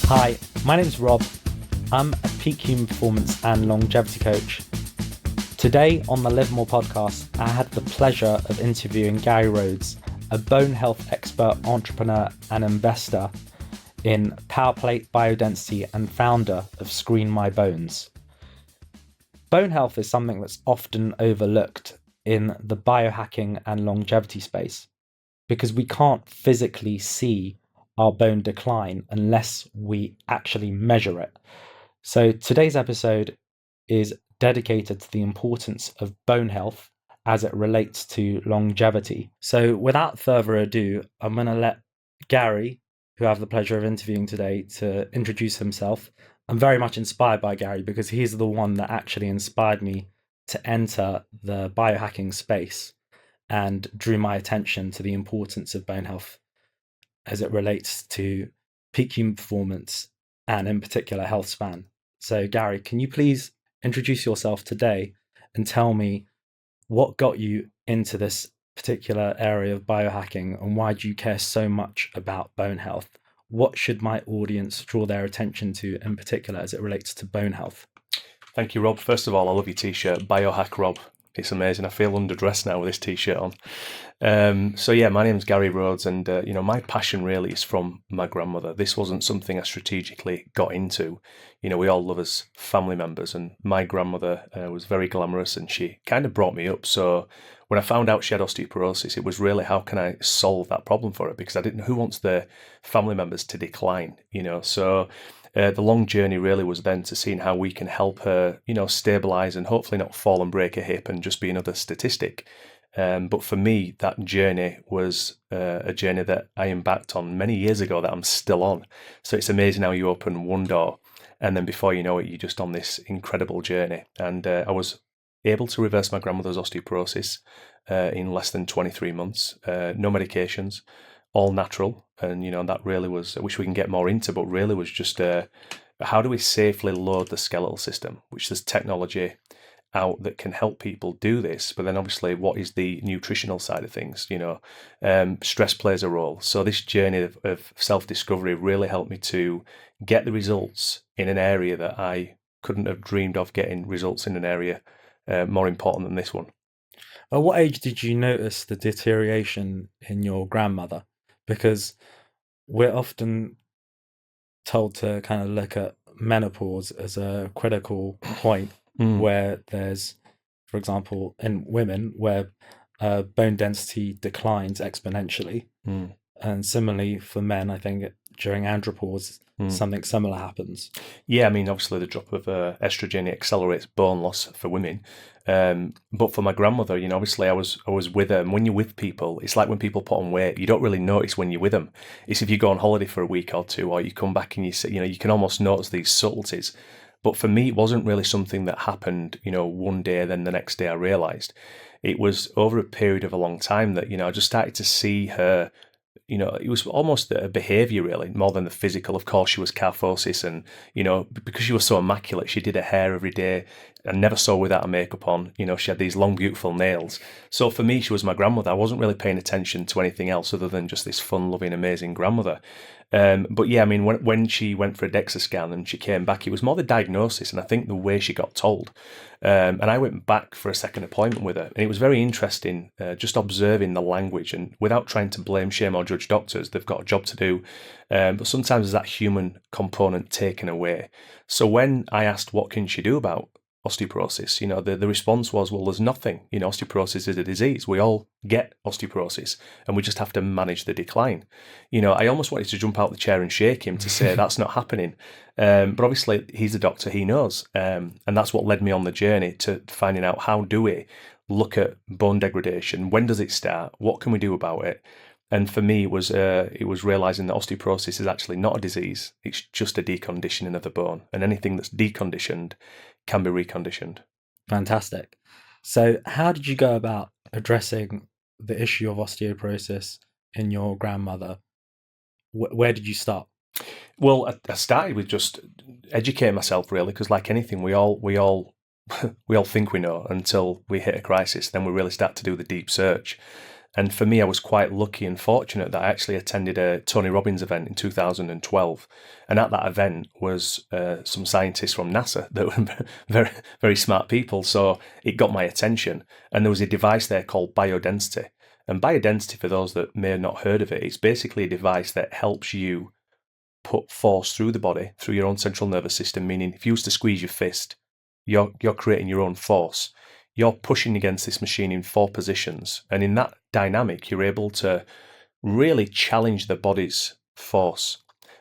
Hi, my name's Rob. I'm a peak human performance and longevity coach. Today on the LiveMore podcast, I had the pleasure of interviewing Gary Rhodes, a bone health expert, entrepreneur and investor in power plate biodensity and founder of Screen My Bones. Bone health is something that's often overlooked in the biohacking and longevity space because we can't physically see our bone decline unless we actually measure it. So today's episode is dedicated to the importance of bone health as it relates to longevity. So without further ado, I'm going to let Gary, who I have the pleasure of interviewing today, to introduce himself. I'm very much inspired by Gary because he's the one that actually inspired me to enter the biohacking space and drew my attention to the importance of bone health as it relates to peak human performance and in particular health span. So Gary, can you please introduce yourself today and tell me what got you into this particular area of biohacking and why do you care so much about bone health? What should my audience draw their attention to in particular as it relates to bone health? Thank you, Rob. First of all, I love your t-shirt, Biohack Rob. It's amazing. I feel underdressed now with this t-shirt on. My name's Gary Rhodes, and my passion really is from my grandmother. This wasn't something I strategically got into. We all love as family members, and my grandmother was very glamorous, and she kind of brought me up. So when I found out she had osteoporosis, it was really how can I solve that problem for her, because I didn't know who wants their family members to decline. The long journey really was then to seeing how we can help her, stabilize and hopefully not fall and break a hip and just be another statistic. But for me, that journey was a journey that I embarked on many years ago that I'm still on. So it's amazing how you open one door and then before you know it, you're just on this incredible journey. And I was able to reverse my grandmother's osteoporosis in less than 23 months, no medications, all natural. And, that really was, which we can get more into, but really was just how do we safely load the skeletal system, which there's technology out that can help people do this. But then obviously what is the nutritional side of things? Stress plays a role. So this journey of self-discovery really helped me to get the results in an area that I couldn't have dreamed of getting results in an area more important than this one. At what age did you notice the deterioration in your grandmother? Because we're often told to kind of look at menopause as a critical point where there's, for example, in women, where bone density declines exponentially. And similarly for men, I think during andropause, something similar happens. Yeah, I mean, obviously the drop of estrogen accelerates bone loss for women. But for my grandmother, obviously I was with her. And when you're with people, it's like when people put on weight, you don't really notice when you're with them. It's if you go on holiday for a week or two, or you come back and you can almost notice these subtleties. But for me, it wasn't really something that happened, one day, then the next day I realized. It was over a period of a long time that, I just started to see her. It was almost a behaviour really, more than the physical. Of course, she was kyphosis and, because she was so immaculate, she did her hair every day. I never saw her without her makeup on. She had these long, beautiful nails. So for me, she was my grandmother. I wasn't really paying attention to anything else other than just this fun-loving, amazing grandmother. But yeah, I mean, when she went for a DEXA scan and she came back, it was more the diagnosis and I think the way she got told. And I went back for a second appointment with her. And it was very interesting just observing the language and without trying to blame, shame or judge doctors, they've got a job to do. But sometimes there's that human component taken away. So when I asked what can she do about osteoporosis, the response was, well, there's nothing. Osteoporosis is a disease. We all get osteoporosis and we just have to manage the decline. I almost wanted to jump out the chair and shake him to say that's not happening. But obviously he's a doctor, he knows. And that's what led me on the journey to finding out how do we look at bone degradation? When does it start? What can we do about it? And for me, it was realizing that osteoporosis is actually not a disease. It's just a deconditioning of the bone. And anything that's deconditioned can be reconditioned. Fantastic. So how did you go about addressing the issue of osteoporosis in your grandmother? Where did you start? Well, I started with just educating myself really, because like anything, we all we all think we know until we hit a crisis. Then we really start to do the deep search. And for me, I was quite lucky and fortunate that I actually attended a Tony Robbins event in 2012. And at that event was some scientists from NASA that were very, very smart people. So it got my attention. And there was a device there called biodensity. And biodensity, for those that may have not heard of it, it's basically a device that helps you put force through the body, through your own central nervous system, meaning if you was to squeeze your fist, you're creating your own force. You're pushing against this machine in 4 positions. And in that dynamic, you're able to really challenge the body's force.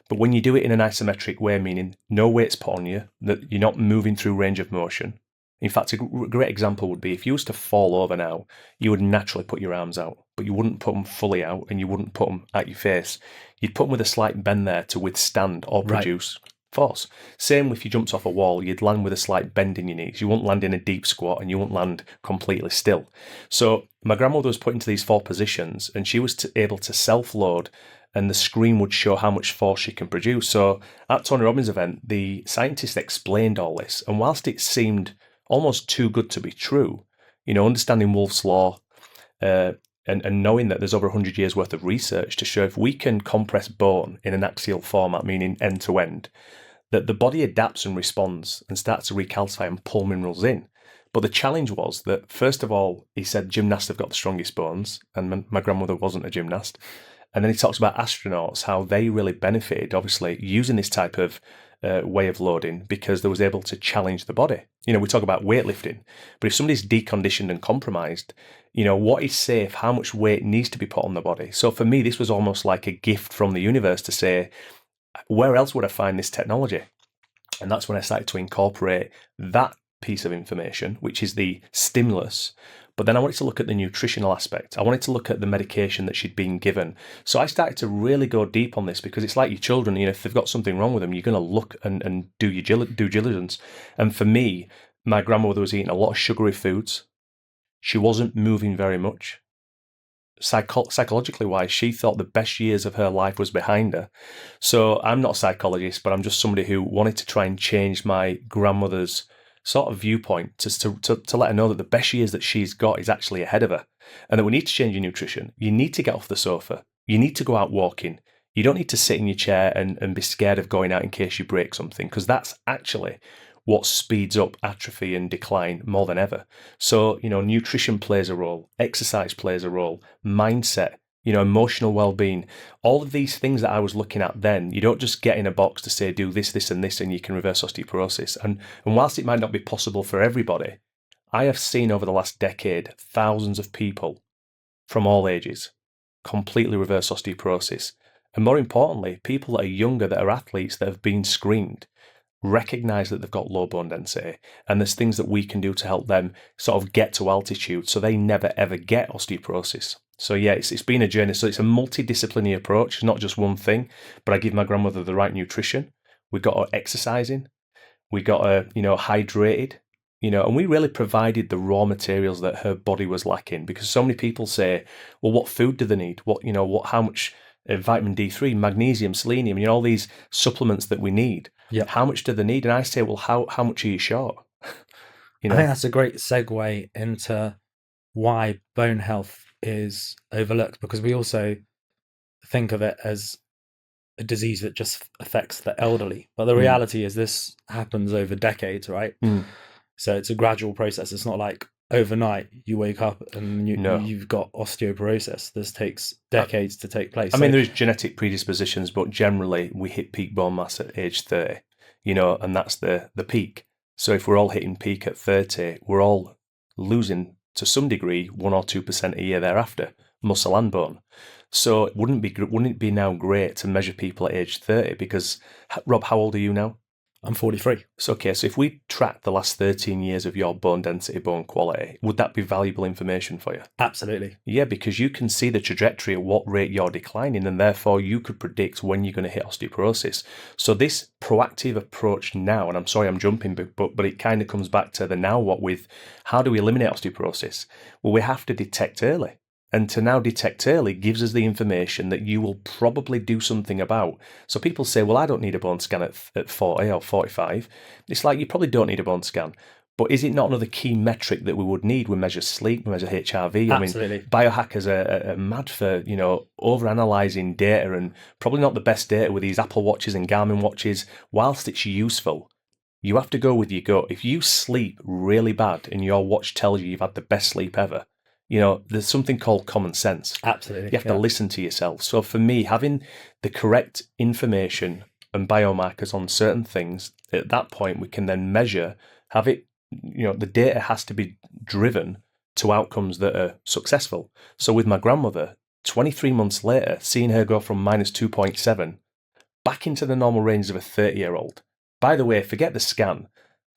But when you do it in an isometric way, meaning no weight's put on you, that you're not moving through range of motion. In fact, a great example would be if you was to fall over now, you would naturally put your arms out, but you wouldn't put them fully out and you wouldn't put them at your face. You'd put them with a slight bend there to withstand or produce force. Same if you jumped off a wall, you'd land with a slight bend in your knees. You wouldn't land in a deep squat and you wouldn't land completely still. So my grandmother was put into these 4 positions and she was able to self-load, and the screen would show how much force she can produce. So at Tony Robbins' event, the scientist explained all this, and whilst it seemed almost too good to be true, understanding Wolff's Law, and knowing that there's over 100 years worth of research to show if we can compress bone in an axial format, meaning end to end, that the body adapts and responds and starts to recalcify and pull minerals in. But the challenge was that, first of all, he said gymnasts have got the strongest bones, and my grandmother wasn't a gymnast. And then he talks about astronauts, how they really benefited, obviously, using this type of way of loading because they was able to challenge the body. We talk about weightlifting, but if somebody's deconditioned and compromised, what is safe, how much weight needs to be put on the body. So for me, this was almost like a gift from the universe to say, where else would I find this technology? And that's when I started to incorporate that piece of information, which is the stimulus. But then I wanted to look at the nutritional aspect. I wanted to look at the medication that she'd been given. So I started to really go deep on this because it's like your children, if they've got something wrong with them, you're going to look and do your due diligence. And for me, my grandmother was eating a lot of sugary foods. She wasn't moving very much. Psychologically wise, she thought the best years of her life was behind her. So I'm not a psychologist, but I'm just somebody who wanted to try and change my grandmother's sort of viewpoint to let her know that the best years that she's got is actually ahead of her, and that we need to change your nutrition. You need to get off the sofa. You need to go out walking. You don't need to sit in your chair and be scared of going out in case you break something, because that's actually what speeds up atrophy and decline more than ever. So, nutrition plays a role, exercise plays a role, mindset, emotional well-being, all of these things that I was looking at then. You don't just get in a box to say, do this, this, and this, and you can reverse osteoporosis. And whilst it might not be possible for everybody, I have seen over the last decade, thousands of people from all ages completely reverse osteoporosis. And more importantly, people that are younger, that are athletes, that have been screened, recognize that they've got low bone density, and there's things that we can do to help them sort of get to altitude so they never ever get osteoporosis. So yeah, it's been a journey. So it's a multidisciplinary approach, not just one thing. But I give my grandmother the right nutrition. We got her exercising. We got her, hydrated. And we really provided the raw materials that her body was lacking. Because so many people say, well, what food do they need? How much vitamin D3, magnesium, selenium, all these supplements that we need. Yeah. How much do they need? And I say, well, how much are you short? I think that's a great segue into why bone health is overlooked, because we also think of it as a disease that just affects the elderly. But the reality is this happens over decades, right? So it's a gradual process. It's not like overnight you wake up and you've got osteoporosis. This takes decades to take place. I mean, there's genetic predispositions, but generally we hit peak bone mass at age 30, and that's the peak. So if we're all hitting peak at 30, we're all losing to some degree 1 or 2% a year thereafter, muscle and bone. So wouldn't it be now great to measure people at age 30? Because Rob, how old are you now? I'm 43. So if we track the last 13 years of your bone density, bone quality, would that be valuable information for you? Absolutely. Yeah, because you can see the trajectory at what rate you're declining, and therefore you could predict when you're going to hit osteoporosis. So this proactive approach now, and I'm sorry I'm jumping, but it kind of comes back to the now what with how do we eliminate osteoporosis? Well, we have to detect early. And to now detect early gives us the information that you will probably do something about. So people say, well, I don't need a bone scan at 40 or 45. It's like you probably don't need a bone scan. But is it not another key metric that we would need? We measure sleep, we measure HRV. Absolutely. I mean, biohackers are mad for, over-analysing data, and probably not the best data with these Apple Watches and Garmin watches. Whilst it's useful, you have to go with your gut. If you sleep really bad and your watch tells you you've had the best sleep ever, there's something called common sense. Absolutely. You have to listen to yourself. So for me, having the correct information and biomarkers on certain things, at that point we can then measure, have it, the data has to be driven to outcomes that are successful. So with my grandmother, 23 months later, seeing her go from minus 2.7 back into the normal range of a 30-year-old. By the way, forget the scan.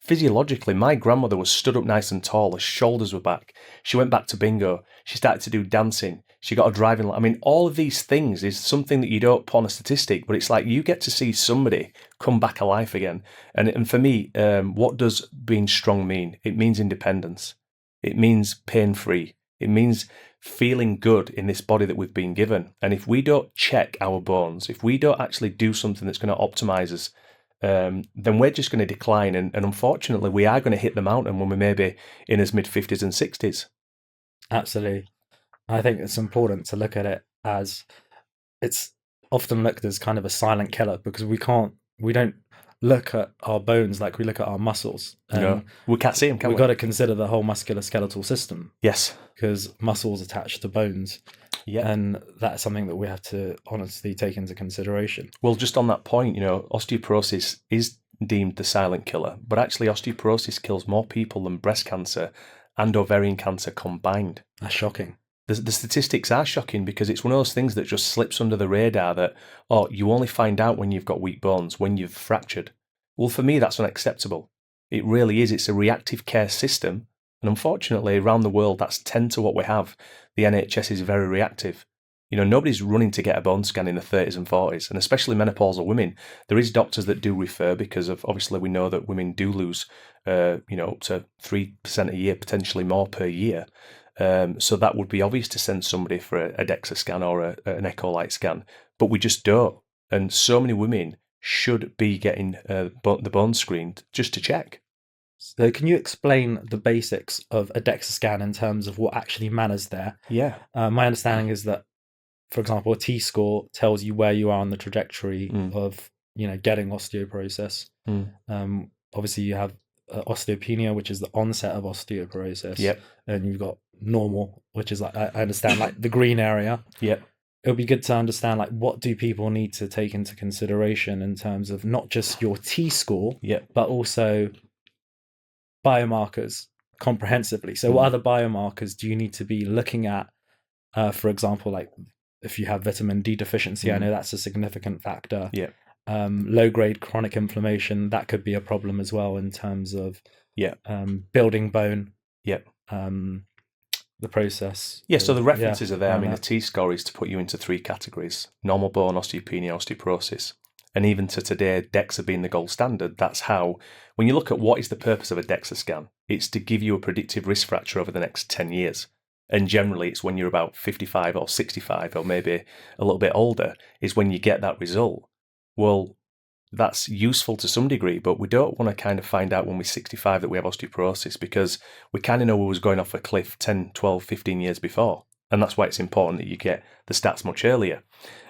Physiologically, my grandmother was stood up nice and tall, her shoulders were back. She went back to bingo. She started to do dancing. She got a driving. I mean, all of these things is something that you don't put on a statistic, but it's like you get to see somebody come back alive again. And for me, what does being strong mean? It means independence. It means pain-free. It means feeling good in this body that we've been given. And if we don't check our bones, if we don't actually do something that's going to optimize us, then we're just going to decline. And unfortunately, we are going to hit the mountain when we may be in his mid-50s and 60s. Absolutely. I think it's important to look at it as it's often looked as kind of a silent killer, because we don't look at our bones like we look at our muscles. No, we can't see them, can we? We've got to consider the whole musculoskeletal system. Yes. Because muscles attach to bones. Yeah. And that's something that we have to honestly take into consideration. Well, just on that point, osteoporosis is deemed the silent killer, but actually osteoporosis kills more people than breast cancer and ovarian cancer combined. That's shocking. The statistics are shocking, because it's one of those things that just slips under the radar that, you only find out when you've got weak bones, when you've fractured. Well, for me, that's unacceptable. It really is. It's a reactive care system. And unfortunately, around the world, that's 10 to what we have. The NHS is very reactive. Nobody's running to get a bone scan in the 30s and 40s, and especially menopausal women. There is doctors that do refer, because of, obviously, we know that women do lose, up to 3% a year, potentially more per year. So that would be obvious to send somebody for a DEXA scan or an Echolight scan, but we just don't. And so many women should be getting the bone screened just to check. So can you explain the basics of a DEXA scan in terms of what actually matters there? Yeah. My understanding is that, for example, a T-score tells you where you are on the trajectory of, getting osteoporosis. Obviously, you have osteopenia, which is the onset of osteoporosis. Yep. And you've got normal, which is, like, I understand, like the green area. Yep. It would be good to understand, like, what do people need to take into consideration in terms of not just your T-score, but also biomarkers comprehensively. So what other biomarkers do you need to be looking at? For example, like if you have vitamin D deficiency, I know that's a significant factor. Yeah. Low-grade chronic inflammation, that could be a problem as well in terms of building bone. The process. Yeah, so the references are there. I mean, the T-score is to put you into 3 categories: normal bone, osteopenia, osteoporosis. And even to today, DEXA being the gold standard, that's how, when you look at what is the purpose of a DEXA scan, it's to give you a predictive risk fracture over the next 10 years. And generally, it's when you're about 55 or 65 or maybe a little bit older is when you get that result. Well, that's useful to some degree, but we don't want to kind of find out when we're 65 that we have osteoporosis, because we kind of know we was going off a cliff 10, 12, 15 years before. And that's why it's important that you get the stats much earlier.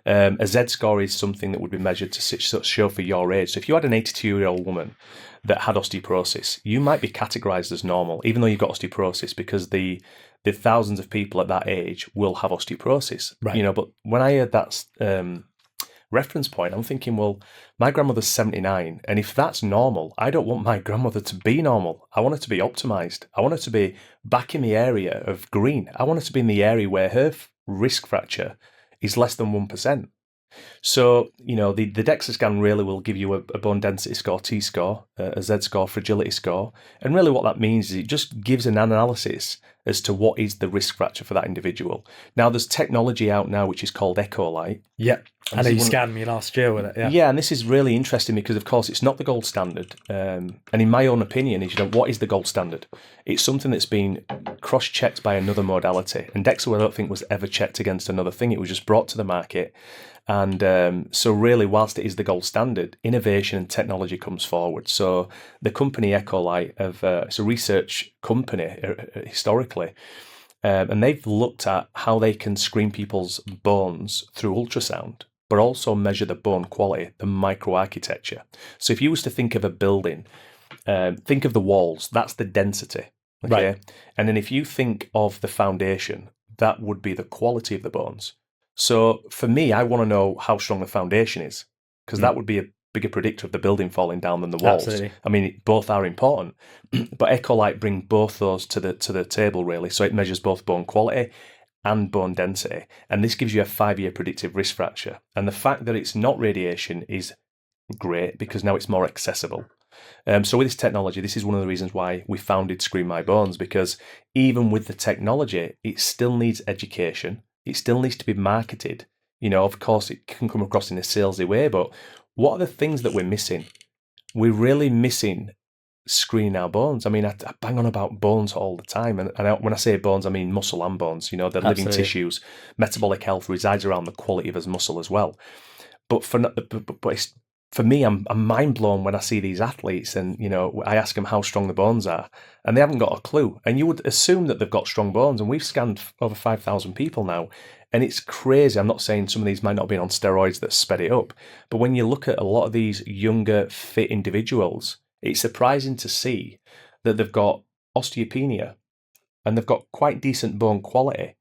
A Z-score is something that would be measured to show for your age. So if you had an 82-year-old woman that had osteoporosis, you might be categorized as normal, even though you've got osteoporosis, because the thousands of people at that age will have osteoporosis. Right. But when I heard that reference point, I'm thinking, well, my grandmother's 79, and if that's normal, I don't want my grandmother to be normal. I want her to be optimized. I want her to be back in the area of green. I want her to be in the area where her risk fracture is less than 1%. So, the DEXA scan really will give you a bone density score, T-score, a Z-score, fragility score. And really what that means is it just gives an analysis as to what is the risk fracture for that individual. Now, there's technology out now which is called Echolight. Yeah. I know you scanned me last year with it. Yeah, and this is really interesting because, of course, it's not the gold standard. And in my own opinion, is what is the gold standard? It's something that's been cross-checked by another modality. And DEXA, I don't think, was ever checked against another thing. It was just brought to the market. And so really, whilst it is the gold standard, innovation and technology comes forward. So the company Echolight, it's a research company historically, and they've looked at how they can screen people's bones through ultrasound, but also measure the bone quality, the microarchitecture. So if you was to think of a building, think of the walls, that's the density, okay? Right. And then if you think of the foundation, that would be the quality of the bones. So for me, I want to know how strong the foundation is, because that would be a bigger predictor of the building falling down than the walls. Absolutely. I mean, both are important, but Echolight bring both those to the table, really. So it measures both bone quality and bone density, and this gives you a 5-year predictive risk fracture. And the fact that it's not radiation is great because now it's more accessible. So with this technology, this is one of the reasons why we founded Screen My Bones, because even with the technology, it still needs education. It still needs to be marketed. Of course, it can come across in a salesy way, but what are the things that we're missing? We're really missing screening our bones. I mean, I bang on about bones all the time. And when I say bones, I mean muscle and bones. They're living tissues. Metabolic health resides around the quality of his muscle as well. But for me, I'm mind blown when I see these athletes and, I ask them how strong the bones are and they haven't got a clue. And you would assume that they've got strong bones. And we've scanned over 5,000 people now. And it's crazy. I'm not saying some of these might not be on steroids that sped it up. But when you look at a lot of these younger, fit individuals, it's surprising to see that they've got osteopenia and they've got quite decent bone quality.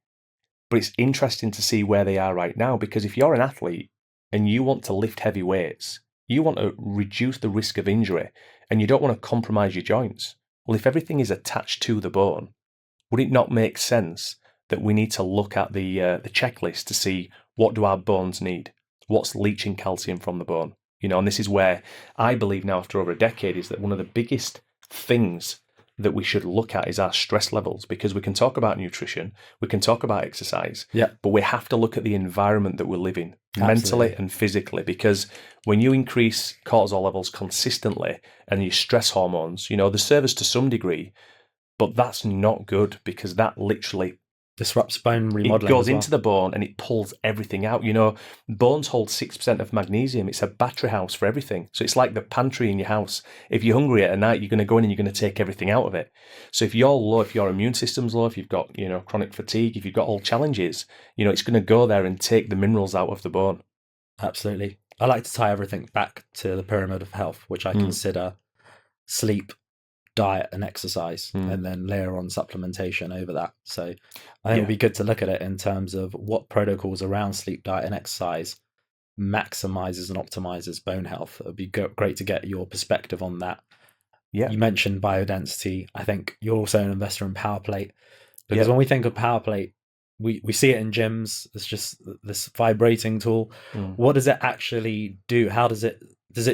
But it's interesting to see where they are right now, because if you're an athlete and you want to lift heavy weights, you want to reduce the risk of injury and you don't want to compromise your joints. Well, if everything is attached to the bone, would it not make sense that we need to look at the checklist to see what do our bones need? What's leaching calcium from the bone? And this is where I believe now, after over a decade, is that one of the biggest things that we should look at is our stress levels, because we can talk about nutrition, we can talk about exercise, but we have to look at the environment that we're living, mentally and physically, because when you increase cortisol levels consistently and your stress hormones, they serve us to some degree, but that's not good, because that literally disrupts bone remodeling. It goes into the bone and it pulls everything out. Bones hold 6% of magnesium. It's a battery house for everything. So it's like the pantry in your house. If you're hungry at night, you're going to go in and you're going to take everything out of it. So if you're low, if your immune system's low, if you've got, chronic fatigue, if you've got all challenges, it's going to go there and take the minerals out of the bone. Absolutely. I like to tie everything back to the pyramid of health, which I consider sleep, diet and exercise, and then layer on supplementation over that. So I think it'd be good to look at it in terms of what protocols around sleep, diet and exercise maximizes and optimizes bone health. It'd be great to get your perspective on that. You mentioned biodensity. I think you're also an investor in PowerPlate, because when we think of PowerPlate, we see it in gyms. It's just this vibrating tool. What does it actually do? How does it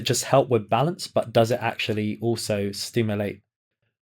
just help with balance, but does it actually also stimulate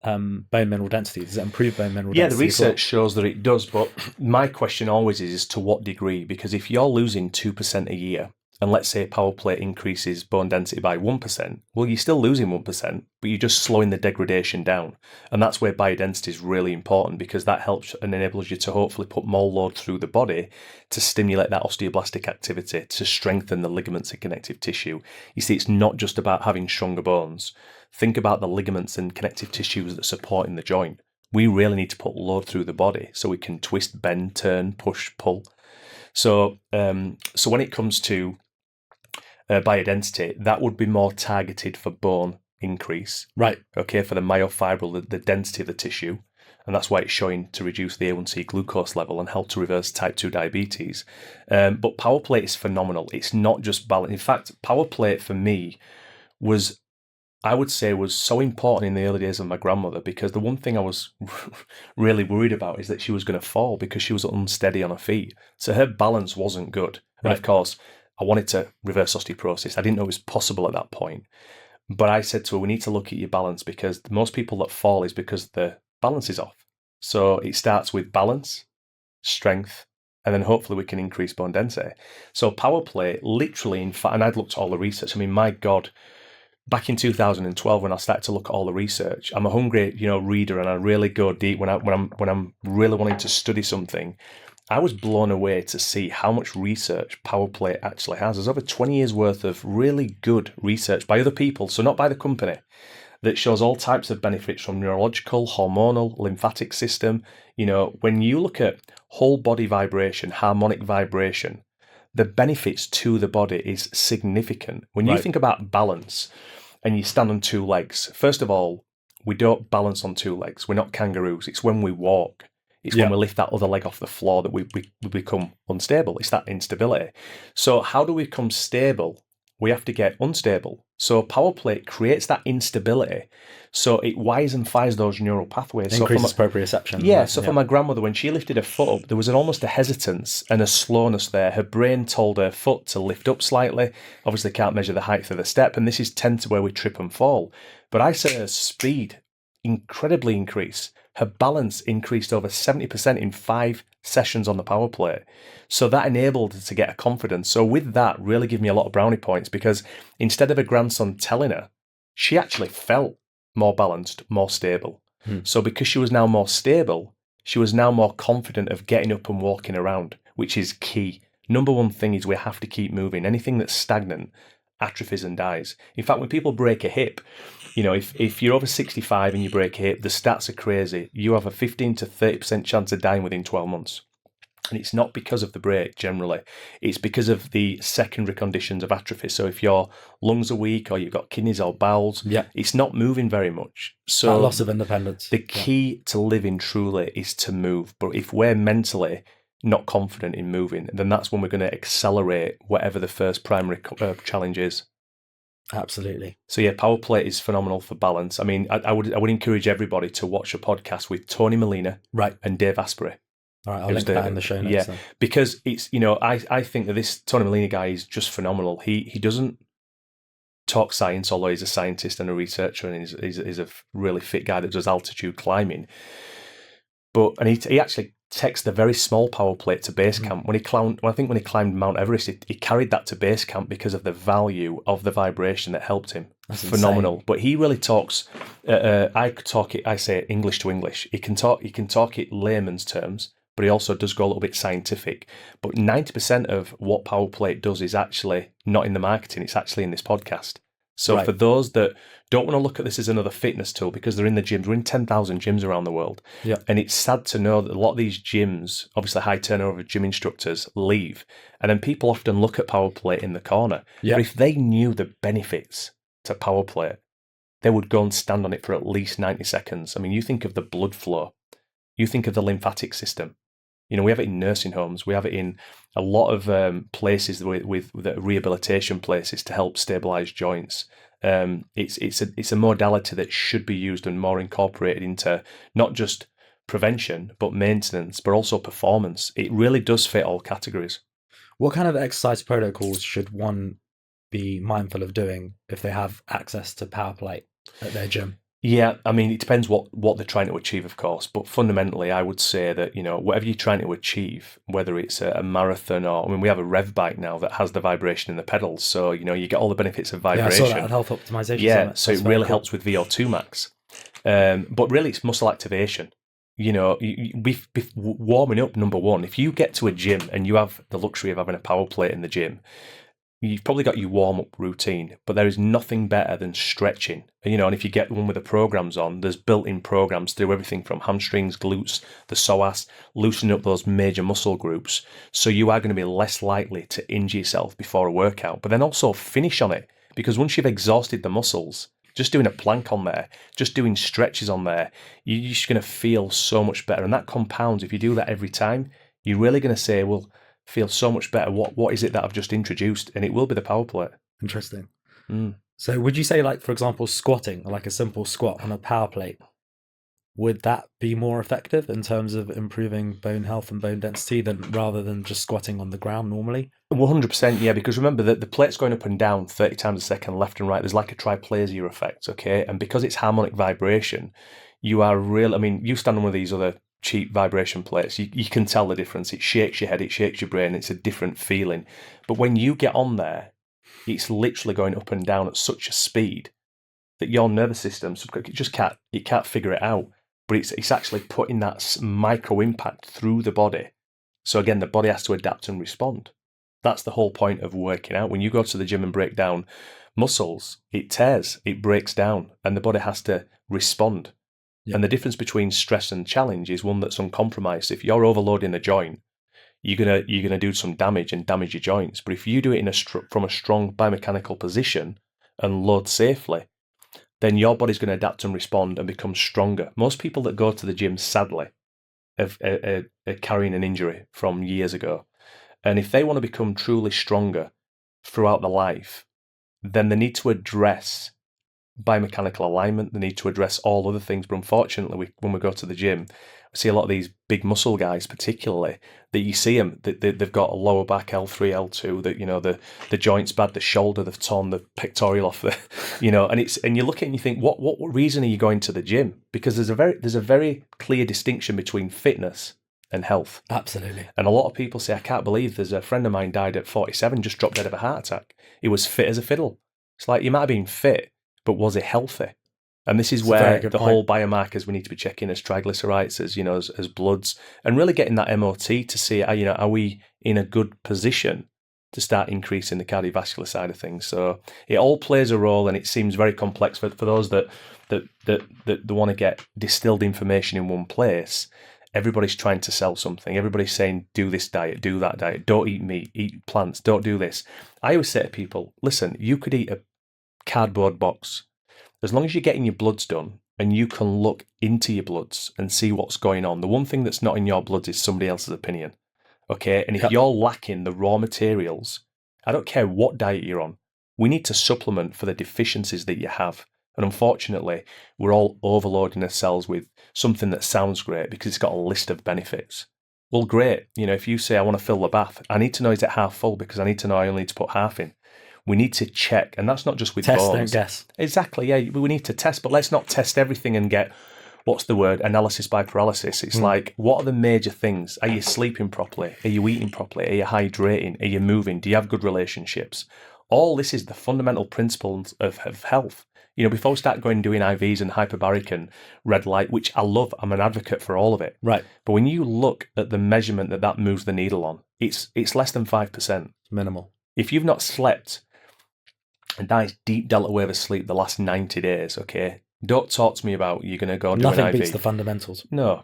bone mineral density? Does it improve bone mineral density? Yeah, the research shows that it does, but my question always is to what degree? Because if you're losing 2% a year, and let's say PowerPlate increases bone density by 1%, well, you're still losing 1%, but you're just slowing the degradation down. And that's where biodensity is really important, because that helps and enables you to hopefully put more load through the body to stimulate that osteoblastic activity, to strengthen the ligaments and connective tissue. You see, it's not just about having stronger bones. Think about the ligaments and connective tissues that support in the joint. We really need to put load through the body so we can twist, bend, turn, push, pull. So when it comes to biodensity, that would be more targeted for bone increase. Right. Okay, for the myofibril, the density of the tissue. And that's why it's showing to reduce the A1C glucose level and help to reverse type 2 diabetes. But PowerPlate is phenomenal. It's not just balance. In fact, PowerPlate for me was so important in the early days of my grandmother, because the one thing I was really worried about is that she was going to fall because she was unsteady on her feet. So her balance wasn't good. Right. And of course, I wanted to reverse osteoporosis. I didn't know it was possible at that point. But I said to her, we need to look at your balance, because most people that fall is because the balance is off. So it starts with balance, strength, and then hopefully we can increase bone density. So power plate, literally, in fact, and I'd looked at all the research. I mean, my God, back in 2012 when I started to look at all the research, I'm a hungry, reader, and I really go deep when I'm really wanting to study something. I was blown away to see how much research power plate actually has. There's over 20 years worth of really good research by other people, so not by the company, that shows all types of benefits from neurological, hormonal, lymphatic system. When you look at whole body vibration, harmonic vibration, the benefits to the body is significant. When you think about balance and you stand on two legs, first of all, we don't balance on two legs. We're not kangaroos. It's when we walk. It's when we lift that other leg off the floor that we become unstable. It's that instability. So how do we become stable? We have to get unstable. So power plate creates that instability. So it wires and fires those neural pathways. Increases proprioception. Yeah. So for my grandmother, when she lifted her foot up, there was almost a hesitance and a slowness there. Her brain told her foot to lift up slightly. Obviously can't measure the height of the step. And this is tend to where we trip and fall. But I saw her speed incredibly increase. Her balance increased over 70% in 5 sessions on the power plate. So that enabled her to get a confidence. So with that, really gave me a lot of brownie points, because instead of her grandson telling her, she actually felt more balanced, more stable. So because she was now more stable, she was now more confident of getting up and walking around, which is key. Number one thing is we have to keep moving. Anything that's stagnant atrophies and dies. In fact, when people break a hip, if you're over 65 and you break a hip, the stats are crazy. You have a 15 to 30% chance of dying within 12 months. And it's not because of the break generally. It's because of the secondary conditions of atrophy. So if your lungs are weak or you've got kidneys or bowels, it's not moving very much. So that loss of independence. The key to living truly is to move. But if we're mentally not confident in moving, then that's when we're going to accelerate whatever the first primary challenge is. Absolutely. So yeah, power plate is phenomenal for balance. I mean, I would encourage everybody to watch a podcast with Tony Molina and Dave Asprey. All right, I'll link that in the show notes. Yeah, then. Because it's I think that this Tony Molina guy is just phenomenal. He doesn't talk science, although he's a scientist and a researcher, and he's a really fit guy that does altitude climbing. And he actually takes the very small power plate to base camp. When he climbed Mount Everest, he carried that to base camp because of the value of the vibration that helped him. That's phenomenal. insane. But he really talks. I say it English to English. He can talk it layman's terms, but he also does go a little bit scientific. But 90% of what power plate does is actually not in the marketing. It's actually in this podcast. So for those that don't want to look at this as another fitness tool, because they're in the gyms, we're in 10,000 gyms around the world. Yeah. And it's sad to know that a lot of these gyms, obviously high turnover gym instructors, leave. And then people often look at power plate in the corner. Yeah. But if they knew the benefits to power plate, they would go and stand on it for at least 90 seconds. I mean, you think of the blood flow. You think of the lymphatic system. We have it in nursing homes. We have it in a lot of places with the rehabilitation places to help stabilize joints. It's a modality that should be used and more incorporated into not just prevention, but maintenance, but also performance. It really does fit all categories. What kind of exercise protocols should one be mindful of doing if they have access to power plate at their gym? Yeah, I mean, it depends what they're trying to achieve, of course. But fundamentally, I would say that, whatever you're trying to achieve, whether it's a marathon or, we have a rev bike now that has the vibration in the pedals. So, you get all the benefits of vibration. Yeah, I saw that at Health Optimization Yeah, Summit. so it really helps with VO2 max. But really, it's muscle activation. Warming up, number one. If you get to a gym and you have the luxury of having a power plate in the gym, you've probably got your warm-up routine, but there is nothing better than stretching. And if you get one with the programs on, there's built-in programs to do everything from hamstrings, glutes, the psoas, loosening up those major muscle groups. So you are going to be less likely to injure yourself before a workout, but then also finish on it. Because once you've exhausted the muscles, just doing a plank on there, just doing stretches on there, you're just going to feel so much better. And that compounds. If you do that every time, you're really going to say, well, feel so much better. What is it that I've just introduced? And it will be the power plate. Interesting. So would you say, like, for example, squatting, like a simple squat on a power plate, would that be more effective in terms of improving bone health and bone density rather than just squatting on the ground normally? 100%, yeah, because remember that the plate's going up and down 30 times a second, left and right. There's like a triplasia effect, okay? And because it's harmonic vibration, you are real. I mean, you stand on one of these other cheap vibration plates. You can tell the difference. It shakes your head, it shakes your brain. It's a different feeling. But when you get on there, it's literally going up and down at such a speed that your nervous system it can't figure it out. But it's actually putting that micro impact through the body. So again, the body has to adapt and respond. That's the whole point of working out. When you go to the gym and break down muscles, it tears, it breaks down, and the body has to respond. Yeah. And the difference between stress and challenge is one that's uncompromised. If you're overloading a joint, you're gonna do some damage and damage your joints. But if you do it from a strong biomechanical position and load safely, then your body's going to adapt and respond and become stronger. Most people that go to the gym, sadly, are carrying an injury from years ago. And if they want to become truly stronger throughout their life, then they need to address biomechanical alignment. They need to address all other things. But unfortunately, when we go to the gym, I see a lot of these big muscle guys, particularly, that you see them, they've got a lower back L3, L2, that, the joint's bad, the shoulder, they've torn the pectoral off and you look at it and you think, what reason are you going to the gym? Because there's a very clear distinction between fitness and health. Absolutely. And a lot of people say, I can't believe there's a friend of mine died at 47, just dropped dead of a heart attack. He was fit as a fiddle. It's like, you might have been fit, but was it healthy? And this is where the whole biomarkers we need to be checking as triglycerides, as bloods, and really getting that MOT to see, are we in a good position to start increasing the cardiovascular side of things? So it all plays a role, and it seems very complex for those that want to get distilled information in one place. Everybody's trying to sell something. Everybody's saying, do this diet, do that diet, don't eat meat, eat plants, don't do this. I always say to people, listen, you could eat a cardboard box. As long as you're getting your bloods done and you can look into your bloods and see what's going on. The one thing that's not in your bloods is somebody else's opinion. Okay? And if you're lacking the raw materials, I don't care what diet you're on, we need to supplement for the deficiencies that you have. And unfortunately, we're all overloading ourselves with something that sounds great because it's got a list of benefits. Well, great. If you say, I want to fill the bath, I need to know, is it half full? Because I need to know I only need to put half in. We need to check, and that's not just with test, bones. Don't guess. Exactly, yeah. We need to test, but let's not test everything and get, analysis by paralysis. It's like, what are the major things? Are you sleeping properly? Are you eating properly? Are you hydrating? Are you moving? Do you have good relationships? All this is the fundamental principles of health. Before we start going and doing IVs and hyperbaric and red light, which I love, I'm an advocate for all of it. Right. But when you look at the measurement that moves the needle on, it's less than 5%. Minimal. If you've not slept a nice deep delta wave of sleep the last 90 days, okay? Don't talk to me about you're going to go do an IV. Nothing beats the fundamentals. No.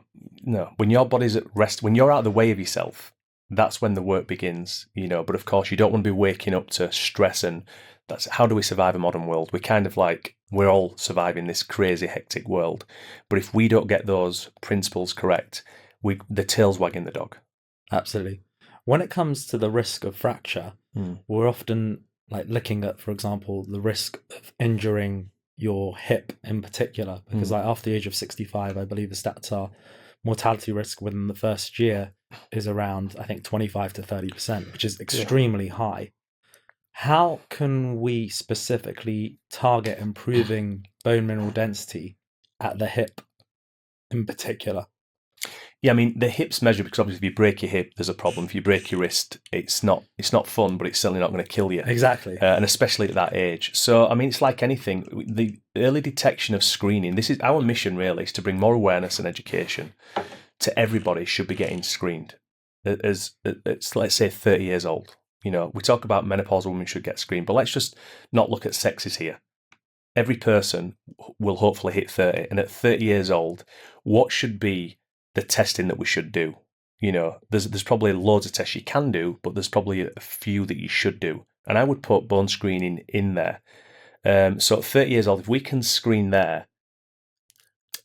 When your body's at rest, when you're out of the way of yourself, that's when the work begins, But of course, you don't want to be waking up to stress, and that's how do we survive a modern world? We're all surviving this crazy, hectic world. But if we don't get those principles correct, the tail's wagging the dog. Absolutely. When it comes to the risk of fracture, we're often looking at, for example, the risk of injuring your hip in particular, because after the age of 65, I believe the stats are mortality risk within the first year is around, I think, 25 to 30%, which is extremely high. How can we specifically target improving bone mineral density at the hip in particular? Yeah, I mean, the hip's measured because obviously if you break your hip, there's a problem. If you break your wrist, it's not fun, but it's certainly not going to kill you. Exactly. And especially at that age. So, I mean, it's like anything. The early detection of screening, this is our mission really, is to bring more awareness and education to everybody should be getting screened. As it's, let's say, 30 years old. We talk about menopausal women should get screened, but let's just not look at sexes here. Every person will hopefully hit 30. And at 30 years old, what should be the testing that we should do? There's probably loads of tests you can do, but there's probably a few that you should do. And I would put bone screening in there. So at 30 years old, if we can screen there,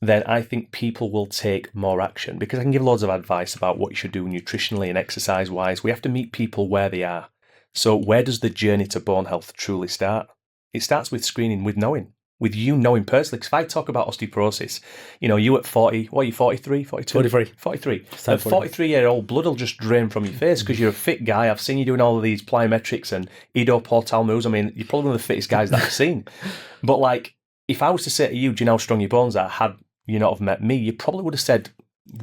then I think people will take more action, because I can give loads of advice about what you should do nutritionally and exercise-wise. We have to meet people where they are. So where does the journey to bone health truly start? It starts with screening, with you knowing personally. Because if I talk about osteoporosis, you at 40, what are you, 43, 42? 43. A 43-year-old, blood will just drain from your face because you're a fit guy. I've seen you doing all of these plyometrics and ido-portal moves. I mean, you're probably one of the fittest guys that I've seen. But if I was to say to you, do you know how strong your bones are, had you not have met me, you probably would have said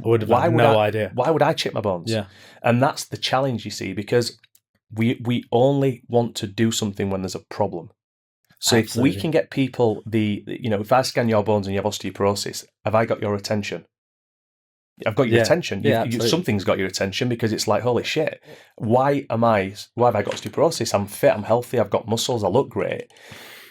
I would have had no idea. Why would I chip my bones? Yeah. And that's the challenge, you see, because we only want to do something when there's a problem. So Absolutely. if we can get people if I scan your bones and you have osteoporosis, have I got your attention? I've got your attention. Something's got your attention, because it's like, holy shit, why have I got osteoporosis? I'm fit, I'm healthy, I've got muscles, I look great.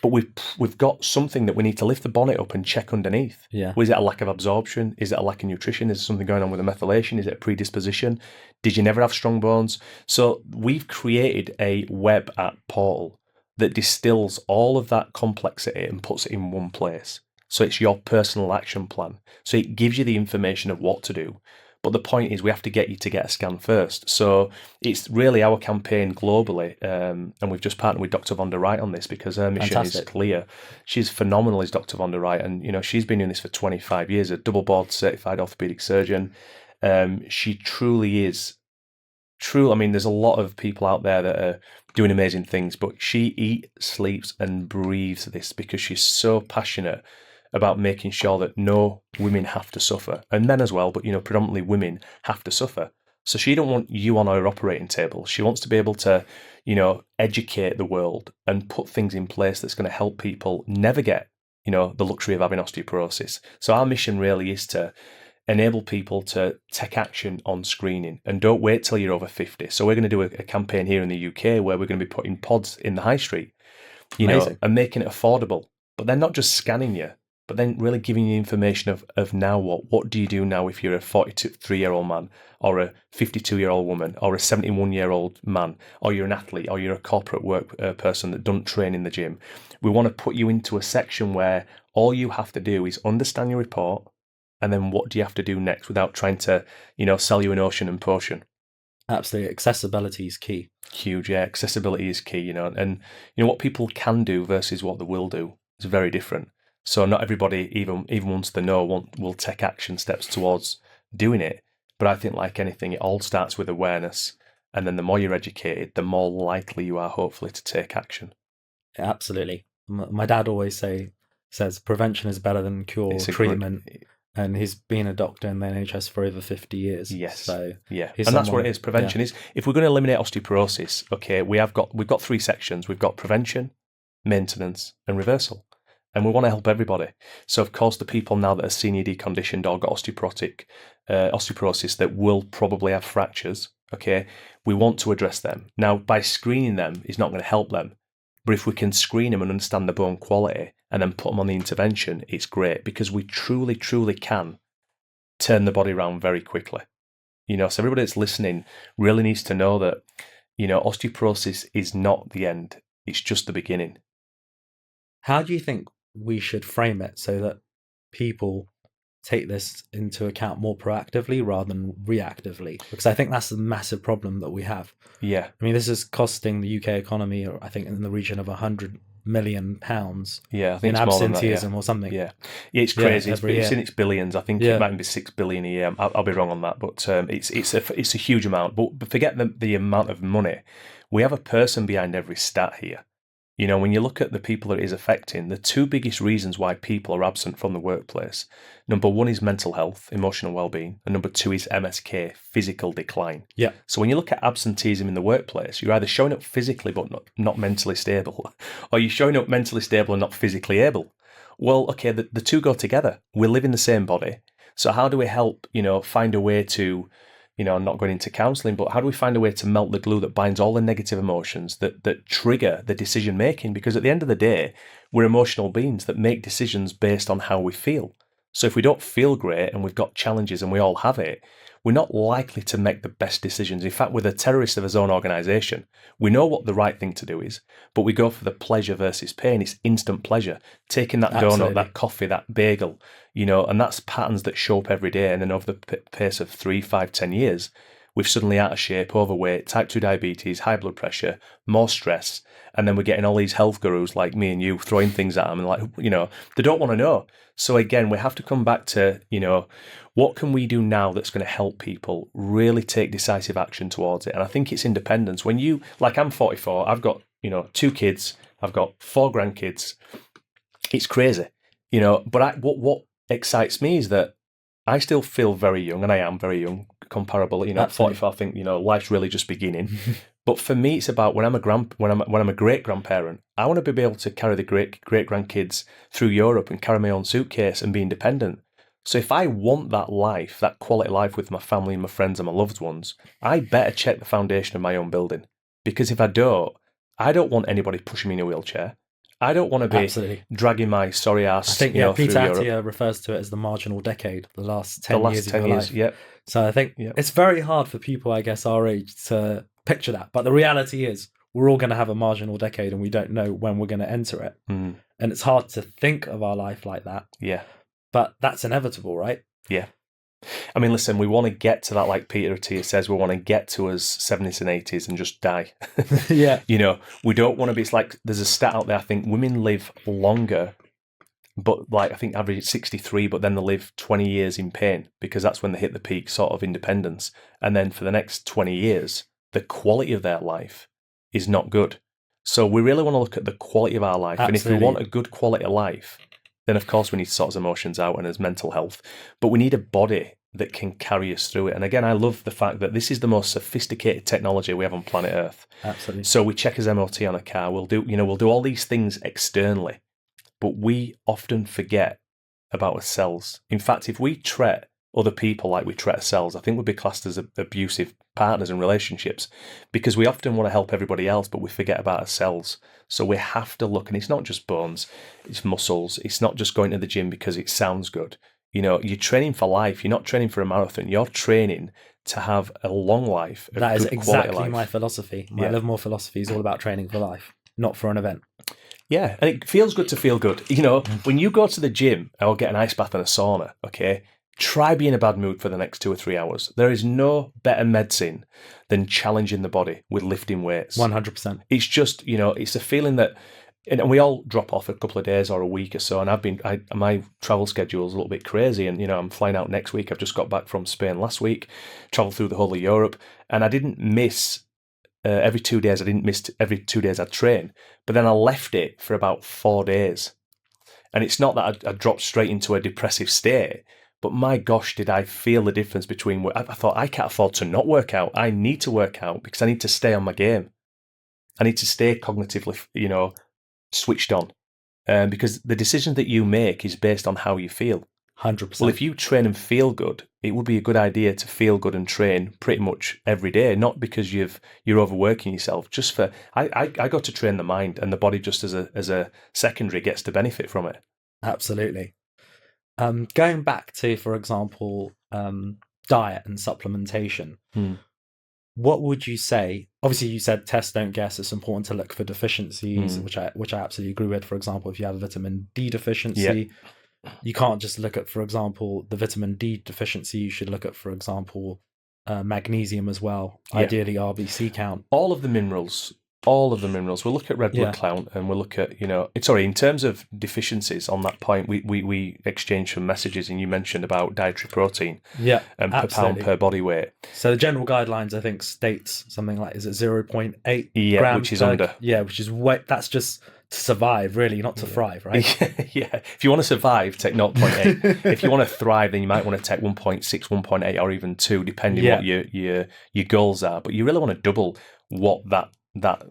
But we've got something that we need to lift the bonnet up and check underneath. Yeah. Is it a lack of absorption? Is it a lack of nutrition? Is there something going on with the methylation? Is it a predisposition? Did you never have strong bones? So we've created a web app portal that distills all of that complexity and puts it in one place. So it's your personal action plan. So it gives you the information of what to do. But the point is, we have to get you to get a scan first. So it's really our campaign globally. And we've just partnered with Dr. Von der Wright on this, because her mission is clear. She's phenomenal, is Dr. Von der Wright. And, she's been doing this for 25 years, a double board certified orthopedic surgeon. She truly is I mean, there's a lot of people out there that are doing amazing things, but she eats, sleeps and breathes this, because she's so passionate about making sure that no women have to suffer, and men as well, but predominantly women have to suffer. So she don't want you on her operating table. She wants to be able to, educate the world and put things in place that's going to help people never get, the luxury of having osteoporosis. So our mission really is to enable people to take action on screening, and don't wait till you're over 50. So we're going to do a campaign here in the UK where we're going to be putting pods in the high street, and making it affordable. But then not just scanning you, but then really giving you information of now what do you do now if you're a 43-year-old man, or a 52-year-old woman, or a 71-year-old man, or you're an athlete, or you're a corporate work person that doesn't train in the gym. We want to put you into a section where all you have to do is understand your report, and then what do you have to do next, without trying to, sell you an ocean and potion. Absolutely. Accessibility is key. Huge, yeah. Accessibility is key, and what people can do versus what they will do is very different. So not everybody, even wants to know, will take action steps towards doing it. But I think, like anything, it all starts with awareness. And then the more you're educated, the more likely you are, hopefully, to take action. Yeah, absolutely. My dad always says prevention is better than cure, treatment. And he's been a doctor in the NHS for over 50 years. Yes. So yeah. And that's what it is. Prevention is, if we're going to eliminate osteoporosis, okay, we've got three sections. We've got prevention, maintenance, and reversal. And we want to help everybody. So, of course, the people now that are senior deconditioned or got osteoporosis that will probably have fractures, okay, we want to address them. Now, by screening them is not going to help them. But if we can screen them and understand the bone quality and then put them on the intervention, it's great, because we truly, truly can turn the body around very quickly. So everybody that's listening really needs to know that, osteoporosis is not the end. It's just the beginning. How do you think we should frame it so that people take this into account more proactively rather than reactively? Because I think that's the massive problem that we have. Yeah. I mean, this is costing the UK economy, I think, in the region of £100 million. Yeah, I think in it's absenteeism more than that, or something. Yeah, it's crazy. It's in its billions. I think it might be 6 billion a year. I'll be wrong on that, but it's a huge amount. But forget the amount of money. We have a person behind every stat here. When you look at the people that it is affecting, the two biggest reasons why people are absent from the workplace, number one is mental health, emotional well-being, and number two is MSK, physical decline. Yeah. So when you look at absenteeism in the workplace, you're either showing up physically but not mentally stable, or you're showing up mentally stable and not physically able. Well, okay, the two go together. We live in the same body. So how do we help, find a way to, not going into counselling, but how do we find a way to melt the glue that binds all the negative emotions that trigger the decision making? Because at the end of the day, we're emotional beings that make decisions based on how we feel. So if we don't feel great and we've got challenges and we all have it, we're not likely to make the best decisions. In fact, we're the terrorists of our own organisation. We know what the right thing to do is, but we go for the pleasure versus pain. It's instant pleasure. Taking that donut, that coffee, that bagel, and that's patterns that show up every day. And then over the pace of 3, 5, 10 years, we've suddenly out of shape, overweight, type 2 diabetes, high blood pressure, more stress. And then we're getting all these health gurus like me and you throwing things at them and they don't want to know. So again, we have to come back to, what can we do now that's going to help people really take decisive action towards it? And I think it's independence. When I'm 44, I've got, 2 kids, I've got 4 grandkids. It's crazy, but what excites me is that I still feel very young, and I am very young, comparable. You know, at Absolutely. 45, I think, you know, life's really just beginning. But for me, it's about when I'm a great grandparent, I want to be able to carry the great grandkids through Europe and carry my own suitcase and be independent. So if I want that life, that quality life with my family and my friends and my loved ones, I better check the foundation of my own building. Because if I don't want anybody pushing me in a wheelchair. I don't want to be Absolutely. dragging my sorry ass, I think, through Peter Europe. Attia refers to it as the marginal decade, the last 10 The last years 10 of your years, life. yep. So I think it's very hard for people, I guess, our age to picture that. But the reality is we're all going to have a marginal decade and we don't know when we're going to enter it. Mm. And it's hard to think of our life like that. Yeah. But that's inevitable, right? Yeah. I mean, listen, we want to get to that, like Peter Attia says, we want to get to us 70s and 80s and just die. Yeah. You know, we don't want to be, it's like, there's a stat out there, I think women live longer, but like, I think average 63, but then they live 20 years in pain because that's when they hit the peak sort of independence. And then for the next 20 years, the quality of their life is not good. So we really want to look at the quality of our life. Absolutely. And if we want a good quality of life, then of course we need to sort those emotions out and as mental health. But we need a body that can carry us through it. And again, I love the fact that this is the most sophisticated technology we have on planet Earth. Absolutely. So we check his MOT on a car. We'll do all these things externally, but we often forget about ourselves. In fact, if we treat other people like we treat ourselves, I think we'd be classed as abusive partners in relationships because we often want to help everybody else, but we forget about ourselves. So we have to look, and it's not just bones, it's muscles. It's not just going to the gym because it sounds good. You know, you're training for life. You're not training for a marathon. You're training to have a long life. That is exactly my philosophy. My LiveMore philosophy is all about training for life, not for an event. Yeah, and it feels good to feel good. You know, when you go to the gym or get an ice bath and a sauna, okay, try being in a bad mood for the next 2 or 3 hours. There is no better medicine than challenging the body with lifting weights. 100%. It's just, you know, it's a feeling that, and we all drop off a couple of days or a week or so. And my travel schedule is a little bit crazy. And, you know, I'm flying out next week. I've just got back from Spain last week, traveled through the whole of Europe. And I didn't miss every 2 days. I didn't miss every 2 days I'd train. But then I left it for about 4 days. And it's not that I dropped straight into a depressive state. But my gosh, did I feel the difference between I thought I can't afford to not work out. I need to work out because I need to stay on my game. I need to stay cognitively, you know, switched on. Because the decision that you make is based on how you feel. 100%. Well, if you train and feel good, it would be a good idea to feel good and train pretty much every day, not because you're overworking yourself. Just for I got to train the mind, and the body just as a secondary gets to benefit from it. Absolutely. Going back to, for example, diet and supplementation, what would you say? Obviously, you said test, don't guess. It's important to look for deficiencies, which I absolutely agree with. For example, if you have a vitamin D deficiency, you can't just look at, for example, the vitamin D deficiency. You should look at, for example, magnesium as well. Ideally, RBC count. All of the minerals. We'll look at red blood count, and we'll look at, in terms of deficiencies on that point, we exchanged some messages, and you mentioned about dietary protein and per pound per body weight. So the general guidelines, I think, states something like, is it 0.8 grams? Which is under. Yeah, which is that's just to survive, really, not to thrive, right? Yeah. If you want to survive, take 0.8. If you want to thrive, then you might want to take 1.6, 1.8, or even 2, depending what your goals are. But you really want to double what that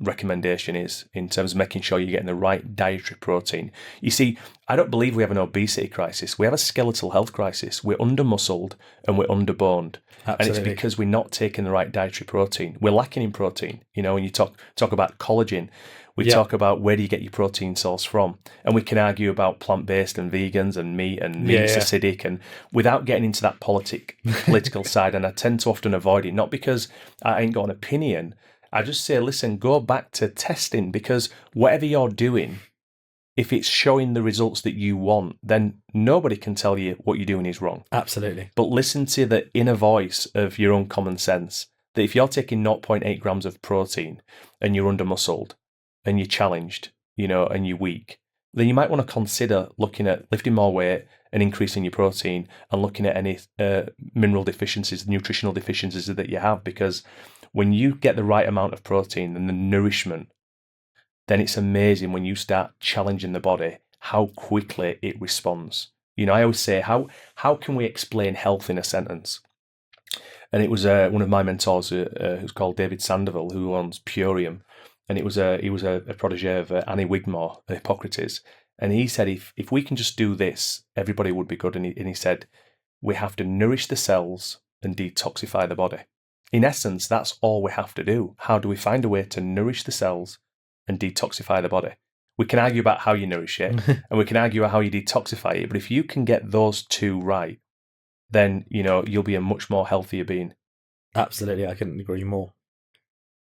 recommendation is in terms of making sure you're getting the right dietary protein. You see, I don't believe we have an obesity crisis. We have a skeletal health crisis. We're under-muscled and we're under-boned. Absolutely. And it's because we're not taking the right dietary protein. We're lacking in protein. You know, when you talk about collagen, we talk about where do you get your protein source from. And we can argue about plant-based and vegans and meat's acidic, and without getting into that political side. And I tend to often avoid it, not because I ain't got an opinion. I just say, listen, go back to testing, because whatever you're doing, if it's showing the results that you want, then nobody can tell you what you're doing is wrong. Absolutely. But listen to the inner voice of your own common sense, that if you're taking 0.8 grams of protein and you're under-muscled and you're challenged, and you're weak, then you might want to consider looking at lifting more weight and increasing your protein, and looking at any mineral deficiencies, nutritional deficiencies that you have, because when you get the right amount of protein and the nourishment, then it's amazing when you start challenging the body how quickly it responds. You know, I always say, how can we explain health in a sentence? And it was one of my mentors, who's called David Sandoval, who owns Purium, and he was a protege of Annie Wigmore, Hippocrates, and he said if we can just do this, everybody would be good. And he said we have to nourish the cells and detoxify the body. In essence, that's all we have to do. How do we find a way to nourish the cells and detoxify the body? We can argue about how you nourish it, and we can argue about how you detoxify it. But if you can get those two right, then you'll be a much more healthier being. Absolutely, I couldn't agree more.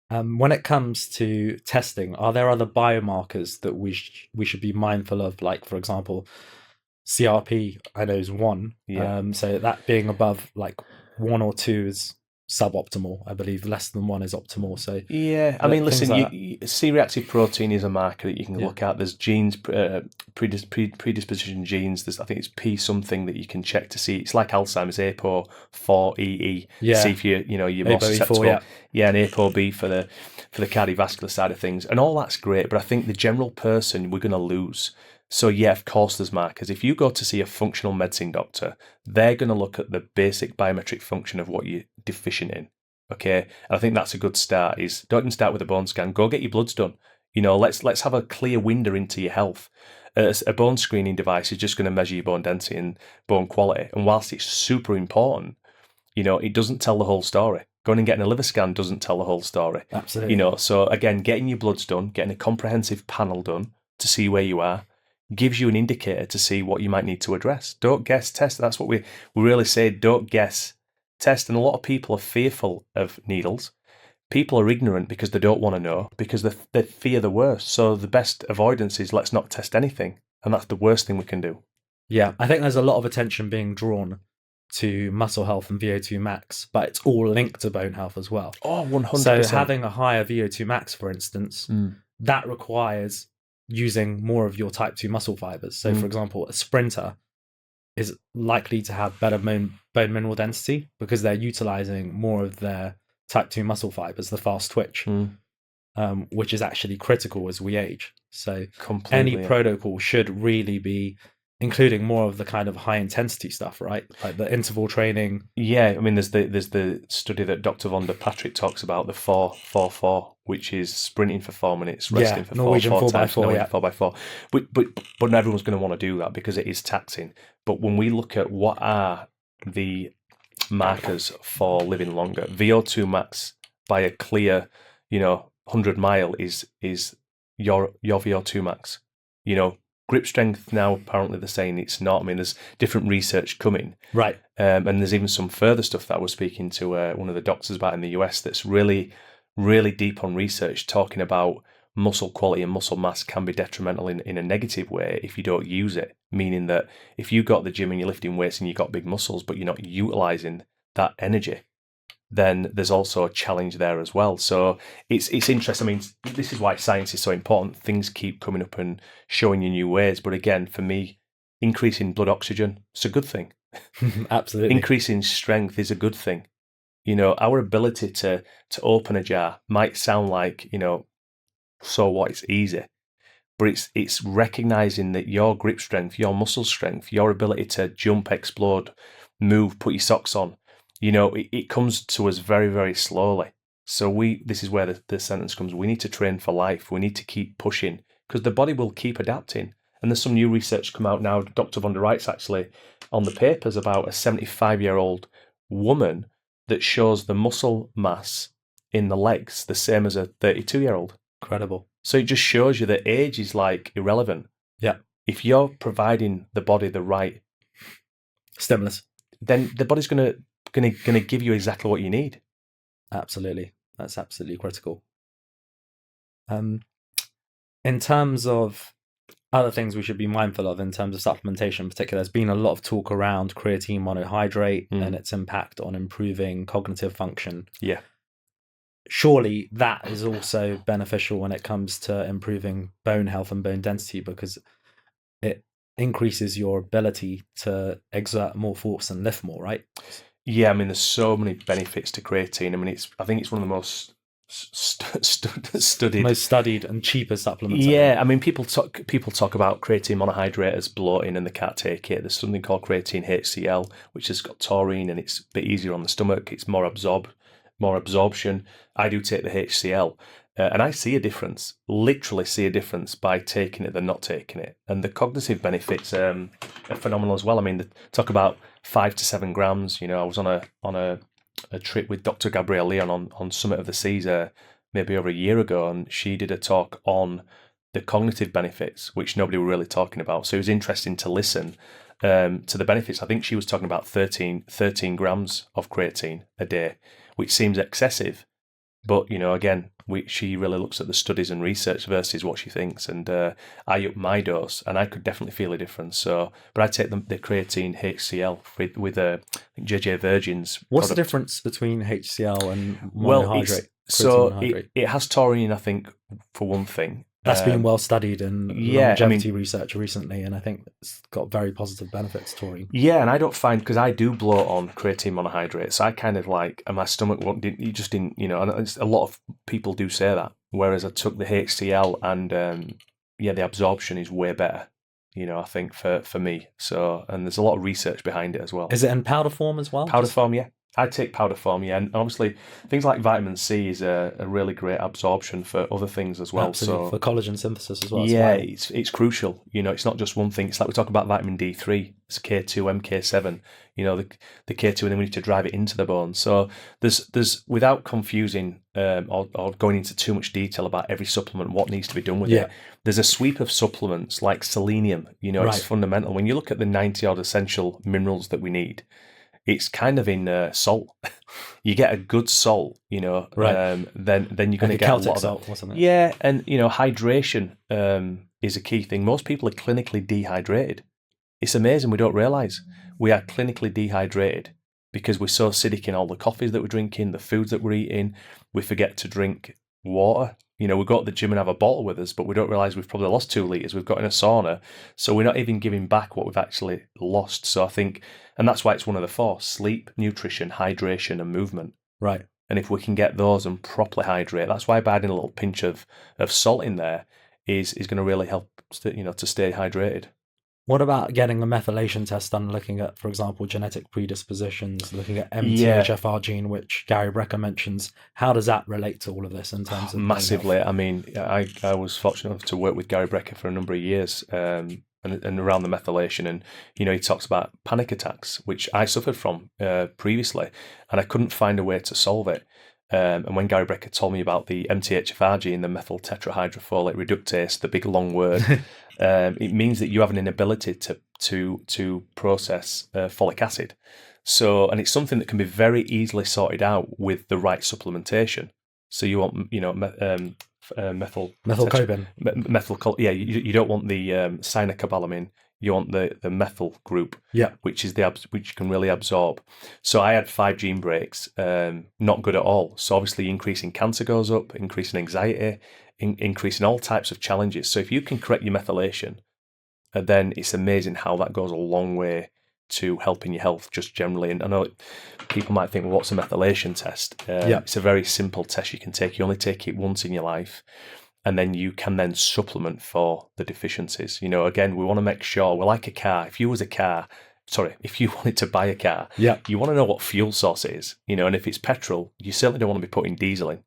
When it comes to testing, are there other biomarkers that we should be mindful of? Like, for example, CRP, I know is 1. Yeah. So that being above like 1 or 2 is suboptimal. I believe less than 1 is optimal. So yeah, I mean, listen, like C-reactive protein is a marker that you can look at. There's genes, predisposition genes. I think it's P something that you can check to see. It's like Alzheimer's, ApoE4. See if you're more susceptible. And ApoB for the cardiovascular side of things, and all that's great. But I think the general person we're going to lose. So yeah, of course there's markers. If you go to see a functional medicine doctor, they're going to look at the basic biometric function of what you're deficient in. Okay, and I think that's a good start. Is don't even start with a bone scan. Go get your bloods done. Let's have a clear window into your health. A bone screening device is just going to measure your bone density and bone quality. And whilst it's super important, it doesn't tell the whole story. Going and getting a liver scan doesn't tell the whole story. Absolutely. So again, getting your bloods done, getting a comprehensive panel done to see where you are, gives you an indicator to see what you might need to address. Don't guess, test. That's what we really say. Don't guess, test. And a lot of people are fearful of needles. People are ignorant because they don't want to know, because they fear the worst. So the best avoidance is let's not test anything. And that's the worst thing we can do. Yeah, I think there's a lot of attention being drawn to muscle health and VO2 max, but it's all linked to bone health as well. Oh, 100%. So having a higher VO2 max, for instance, that requires using more of your type 2 muscle fibers. So for example, a sprinter is likely to have better bone mineral density because they're utilizing more of their type 2 muscle fibers, the fast twitch, which is actually critical as we age. So any protocol should really be including more of the kind of high intensity stuff, right? Like the interval training. Yeah, I mean, there's the study that Dr. Von der Patrick talks about, the 4-4-4, which is sprinting for 4 minutes, resting for Norwegian 4x4, 4x4. But not everyone's going to want to do that because it is taxing. But when we look at what are the markers for living longer, VO2 max by a clear, 100 mile is your VO2 max. Grip strength now, apparently they're saying it's not. I mean, there's different research coming. Right. And there's even some further stuff that I was speaking to one of the doctors about in the US that's really, really deep on research, talking about muscle quality and muscle mass can be detrimental in a negative way if you don't use it. Meaning that if you got the gym and you're lifting weights and you've got big muscles, but you're not utilizing that energy, then there's also a challenge there as well. So it's interesting. I mean, this is why science is so important. Things keep coming up and showing you new ways. But again, for me, increasing blood oxygen, it's a good thing. Absolutely. Increasing strength is a good thing. Our ability to open a jar might sound like, so what, it's easy. But it's recognizing that your grip strength, your muscle strength, your ability to jump, explode, move, put your socks on, it comes to us very, very slowly. So this is where the sentence comes. We need to train for life. We need to keep pushing because the body will keep adapting. And there's some new research come out now. Dr. Von der Wright's actually on the papers about a 75-year-old woman that shows the muscle mass in the legs the same as a 32-year-old. Incredible. So it just shows you that age is like irrelevant. Yeah. If you're providing the body the right stimulus, then the body's going to give you exactly what you need. Absolutely. That's absolutely critical. In terms of other things we should be mindful of in terms of supplementation in particular, there's been a lot of talk around creatine monohydrate and its impact on improving cognitive function. Yeah. Surely that is also beneficial when it comes to improving bone health and bone density because it increases your ability to exert more force and lift more, right? Yeah, I mean, there's so many benefits to creatine. I mean, I think it's one of the most studied, most studied and cheapest supplements. Yeah, I mean, people talk about creatine monohydrate as bloating and they can't take it. There's something called creatine HCl, which has got taurine and it's a bit easier on the stomach. It's more absorption. I do take the HCl, and I see a difference. Literally see a difference by taking it than not taking it. And the cognitive benefits are phenomenal as well. I mean, they talk about 5 to 7 grams. I was on a trip with Dr. Gabrielle Leon on Summit of the Seas maybe over a year ago, and she did a talk on the cognitive benefits, which nobody were really talking about. So it was interesting to listen to the benefits. I think she was talking about 13 grams of creatine a day, which seems excessive. But, again, she really looks at the studies and research versus what she thinks. And I upped my dose, and I could definitely feel a difference. So, but I take the creatine HCl with I think JJ Virgin's. What's the difference between HCl and monohydrate? It has taurine, I think, for one thing. That's been well studied in longevity research recently, and I think it's got very positive benefits, taurine. Yeah, and I don't find, because I do bloat on creatine monohydrate, so I kind of and my stomach didn't, and a lot of people do say that, whereas I took the HCl and, the absorption is way better, I think, for me. So, and there's a lot of research behind it as well. Is it in powder form as well? Powder form, yeah. I take powder form, yeah, and obviously things like vitamin C is a really great absorption for other things as well. Absolutely. So for collagen synthesis as well. Yeah, it's crucial. It's not just one thing. It's like we talk about vitamin D3, it's K2, MK7. The K2, and then we need to drive it into the bone. So there's without confusing or going into too much detail about every supplement, what needs to be done with it. There's a sweep of supplements like selenium. It's fundamental. When you look at the 90 odd essential minerals that we need, it's kind of in salt. You get a good salt, then you're going to get Celtic a lot salt of or something. Yeah, and hydration is a key thing. Most people are clinically dehydrated. It's amazing, we don't realise we are clinically dehydrated because we're so acidic in all the coffees that we're drinking, the foods that we're eating. We forget to drink water. We go to the gym and have a bottle with us, but we don't realise we've probably lost 2 litres. We've got in a sauna. So we're not even giving back what we've actually lost. So I think, and that's why it's one of the 4, sleep, nutrition, hydration and movement. Right. And if we can get those and properly hydrate, that's why by adding a little pinch of salt in there is going to really help, to stay hydrated. What about getting a methylation test done, looking at, for example, genetic predispositions, looking at MTHFR gene, which Gary Brecker mentions? How does that relate to all of this in terms of massively? I mean, I was fortunate enough to work with Gary Brecker for a number of years, and around the methylation, and he talks about panic attacks, which I suffered from previously, and I couldn't find a way to solve it. And when Gary Brecker told me about the MTHFR gene, the methyl tetrahydrofolate reductase, the big long word, it means that you have an inability to process folic acid. So, and it's something that can be very easily sorted out with the right supplementation. So you want, methylcobin. You don't want the cyanocobalamin. You want the methyl group, which can really absorb. So I had 5 gene breaks, not good at all. So obviously increasing cancer goes up, increasing anxiety, increasing all types of challenges. So if you can correct your methylation, then it's amazing how that goes a long way to helping your health just generally. And I know people might think, well, what's a methylation test? It's a very simple test you can take. You only take it once in your life. And then you can then supplement for the deficiencies. Again, we want to make sure we're like a car. If you wanted to buy a car, you want to know what fuel source it is. And if it's petrol, you certainly don't want to be putting diesel in.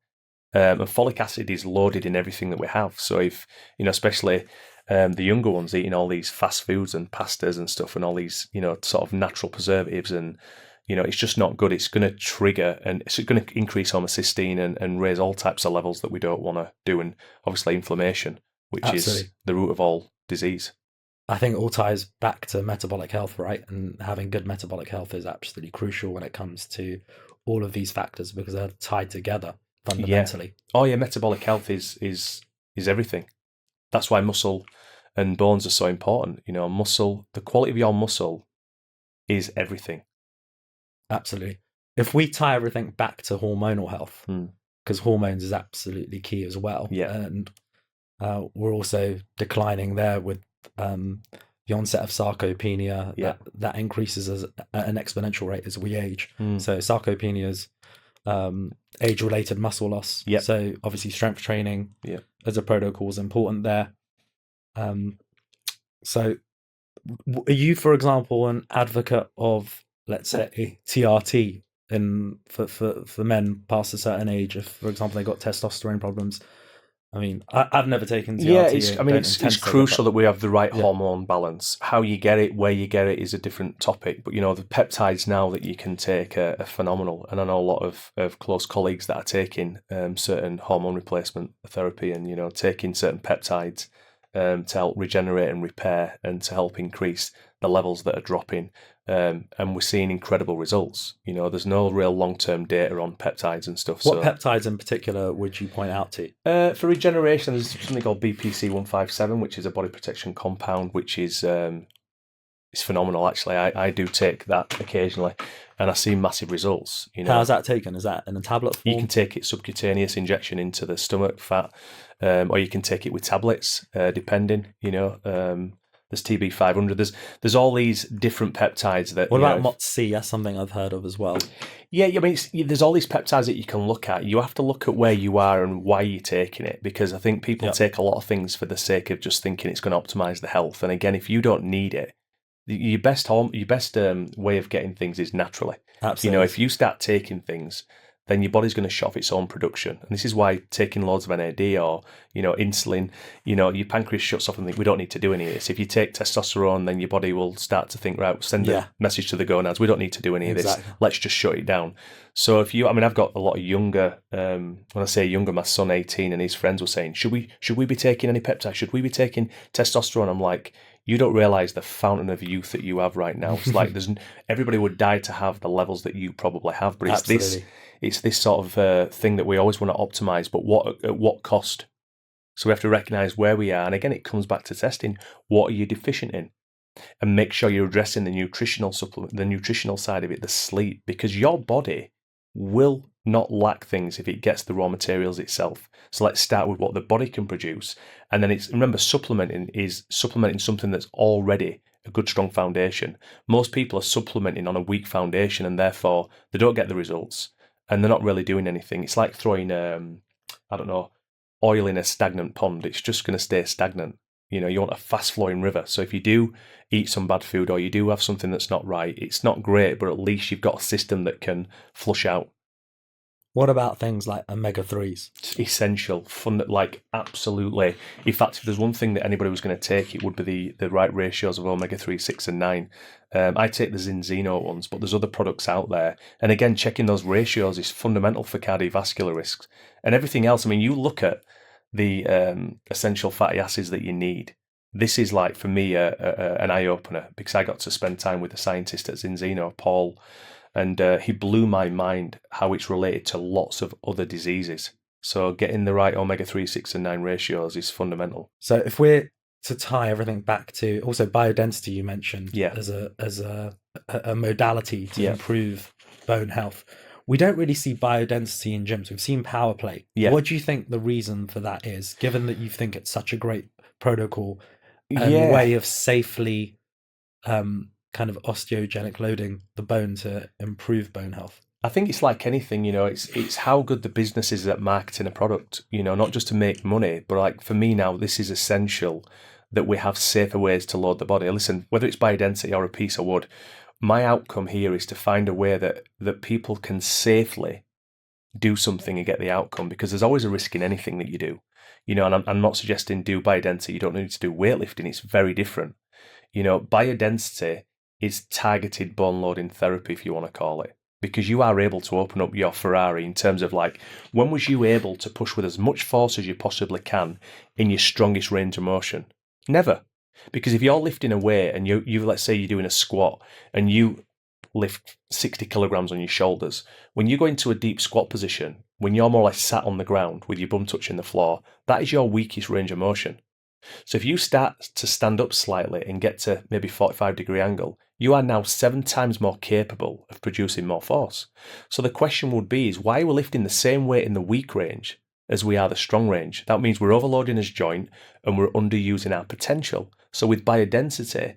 And folic acid is loaded in everything that we have. So if, especially the younger ones eating all these fast foods and pastas and stuff and all these, sort of natural preservatives and, it's just not good. It's going to trigger and it's going to increase homocysteine and raise all types of levels that we don't want to do. And obviously inflammation, which is the root of all disease. I think it all ties back to metabolic health, right? And having good metabolic health is absolutely crucial when it comes to all of these factors because they're tied together fundamentally. Metabolic health is everything. That's why muscle and bones are so important. The quality of your muscle is everything. Absolutely. If we tie everything back to hormonal health, because hormones is absolutely key as well, and we're also declining there with the onset of sarcopenia that increases at an exponential rate as we age. So sarcopenia is age-related muscle loss. Yep. So obviously strength training as a protocol is important there. So are you, for example, an advocate of, let's say, TRT for men past a certain age, if, for example, they got testosterone problems? I mean, I've never taken TRT. Yeah, it's crucial that we have the right hormone balance. How you get it, where you get it is a different topic. But, the peptides now that you can take are phenomenal. And I know a lot of close colleagues that are taking certain hormone replacement therapy and, taking certain peptides to help regenerate and repair and to help increase the levels that are dropping. And we're seeing incredible results. There's no real long-term data on peptides and stuff. What peptides in particular would you point out to? For regeneration, there's something called BPC-157, which is a body protection compound, which is it's phenomenal. Actually, I do take that occasionally, and I see massive results. How's that taken? Is that in a tablet form? You can take it subcutaneous injection into the stomach fat, or you can take it with tablets, depending. There's TB500. There's all these different peptides that. What about MOTS-C? That's something I've heard of as well. Yeah, I mean, there's all these peptides that you can look at. You have to look at where you are and why you're taking it, because I think people take a lot of things for the sake of just thinking it's going to optimize the health. And again, if you don't need it, your best way of getting things is naturally. Absolutely. If you start taking things, then your body's going to shut off its own production. And this is why taking loads of NAD or, insulin, your pancreas shuts off and think, we don't need to do any of this. If you take testosterone, then your body will start to think, right, send a message to the gonads, we don't need to do any of this. Let's just shut it down. So I've got a lot of younger, when I say younger, my son 18 and his friends were saying, should we be taking any peptides? Should we be taking testosterone? I'm like, you don't realize the fountain of youth that you have right now. It's like everybody would die to have the levels that you probably have, but it's this sort of thing that we always want to optimize, but at what cost? So we have to recognize where we are. And again, it comes back to testing. What are you deficient in? And make sure you're addressing the nutritional supplement, the nutritional side of it, the sleep, because your body will not lack things if it gets the raw materials itself. So let's start with what the body can produce. And then remember, supplementing is supplementing something that's already a good, strong foundation. Most people are supplementing on a weak foundation, and therefore they don't get the results. And they're not really doing anything. It's like throwing, oil in a stagnant pond. It's just going to stay stagnant. You want a fast-flowing river. So if you do eat some bad food or you do have something that's not right, it's not great, but at least you've got a system that can flush out. What about things like omega-3s? It's essential, absolutely. In fact, if there's one thing that anybody was going to take, it would be the right ratios of omega-3, 6 and 9. I take the Zinzino ones, but there's other products out there. And again, checking those ratios is fundamental for cardiovascular risks. And everything else, you look at the essential fatty acids that you need. This is for me, an eye-opener, because I got to spend time with the scientist at Zinzino, Paul, and he blew my mind how it's related to lots of other diseases. So getting the right omega-3, 6 and 9 ratios is fundamental. So if we're to tie everything back to also biodensity, you mentioned as a modality to improve bone health, we don't really see biodensity in gyms. We've seen power plate. What do you think the reason for that is, given that you think it's such a great protocol and way of safely kind of osteogenic loading the bone to improve bone health? I think it's like anything, it's how good the business is at marketing a product, not just to make money, but for me now, this is essential that we have safer ways to load the body. Listen, whether it's biodensity or a piece of wood, my outcome here is to find a way that people can safely do something and get the outcome, because there's always a risk in anything that you do. And I'm not suggesting do biodensity. You don't need to do weightlifting. It's very different. Biodensity is targeted bone loading therapy, if you want to call it, because you are able to open up your Ferrari in terms of when was you able to push with as much force as you possibly can in your strongest range of motion? Never. Because if you're lifting a weight and you let's say you're doing a squat and you lift 60 kilograms on your shoulders, when you go into a deep squat position, when you're more or less sat on the ground with your bum touching the floor, that is your weakest range of motion. So if you start to stand up slightly and get to maybe 45-degree angle, you are now 7 times more capable of producing more force. So the question would be is why we're lifting the same weight in the weak range as we are the strong range? That means we're overloading as joint and we're underusing our potential. So with biodensity,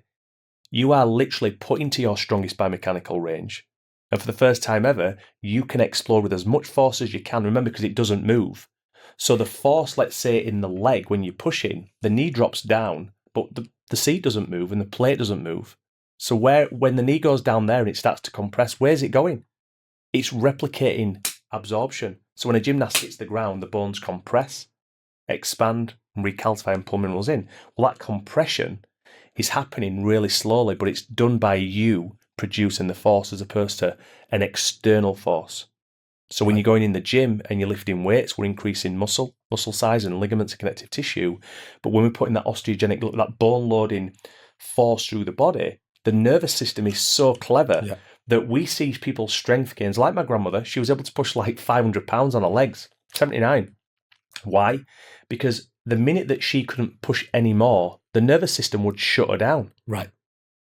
you are literally put into your strongest biomechanical range And for the first time ever, you can explode with as much force as you can. Remember, because it doesn't move. So the force, let's say in the leg, when you're pushing, the knee drops down, but the seat doesn't move and the plate doesn't move. So when the knee goes down there and it starts to compress, where's it going? It's replicating absorption. So when a gymnast hits the ground, the bones compress, expand, and recalcify and pull minerals in. Well, that compression is happening really slowly, but it's done by you producing the force as opposed to an external force. So when you're going in the gym and you're lifting weights, we're increasing muscle size and ligaments and connective tissue. But when we're putting that osteogenic, that bone loading force through the body, the nervous system is so clever that we see people's strength gains. Like my grandmother, she was able to push like 500 pounds on her legs, 79. Why? Because the minute that she couldn't push any more, the nervous system would shut her down. Right.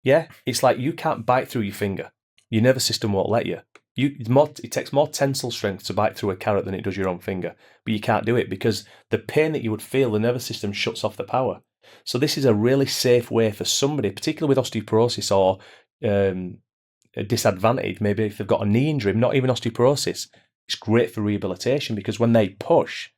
Yeah, it's like you can't bite through your finger. Your nervous system won't let you. It takes more tensile strength to bite through a carrot than it does your own finger. But you can't do it because the pain that you would feel, the nervous system shuts off the power. So this is a really safe way for somebody, particularly with osteoporosis or a disadvantage, maybe if they've got a knee injury, not even osteoporosis. It's great for rehabilitation because when they push,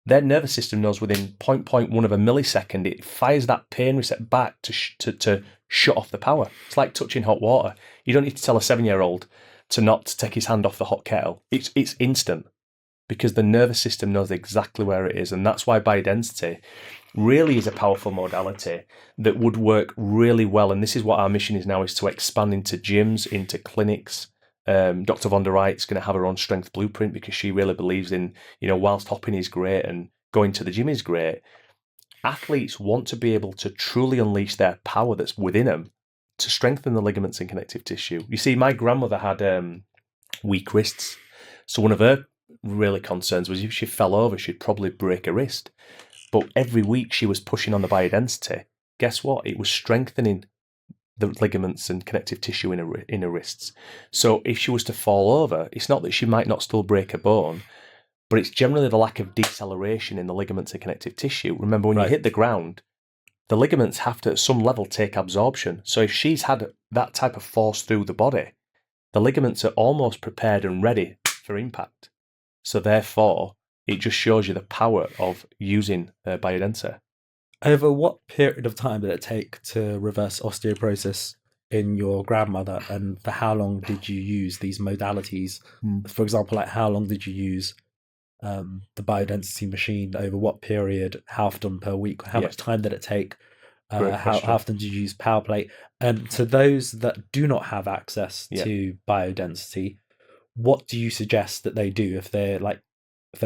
their nervous system knows within 0.1 of a millisecond, it fires that pain reset back to shut off the power. It's like touching hot water. You don't need to tell a 7-year-old to not take his hand off the hot kettle. It's instant because the nervous system knows exactly where it is. And that's why biodensity really is a powerful modality that would work really well. And this is what our mission is now, is to expand into gyms, into clinics. Dr. von der Wright's going to have her own strength blueprint because she really believes in, whilst hopping is great and going to the gym is great, athletes want to be able to truly unleash their power that's within them to strengthen the ligaments and connective tissue. You see, my grandmother had weak wrists. So one of her really concerns was if she fell over, she'd probably break her wrist. But every week she was pushing on the biodensity. Guess what? It was strengthening the ligaments and connective tissue in her wrists. So if she was to fall over, it's not that she might not still break a bone, but it's generally the lack of deceleration in the ligaments and connective tissue. Remember, when you hit the ground, the ligaments have to, at some level, take absorption. So if she's had that type of force through the body, the ligaments are almost prepared and ready for impact. So therefore, it just shows you the power of using biodensity. Over what period of time did it take to reverse osteoporosis in your grandmother, and for how long did you use these modalities? For example, like how long did you use the biodensity machine? Over what period? How often per week? How much time did it take? How often did you use power plate? And to those that do not have access to biodensity, what do you suggest that they do if they've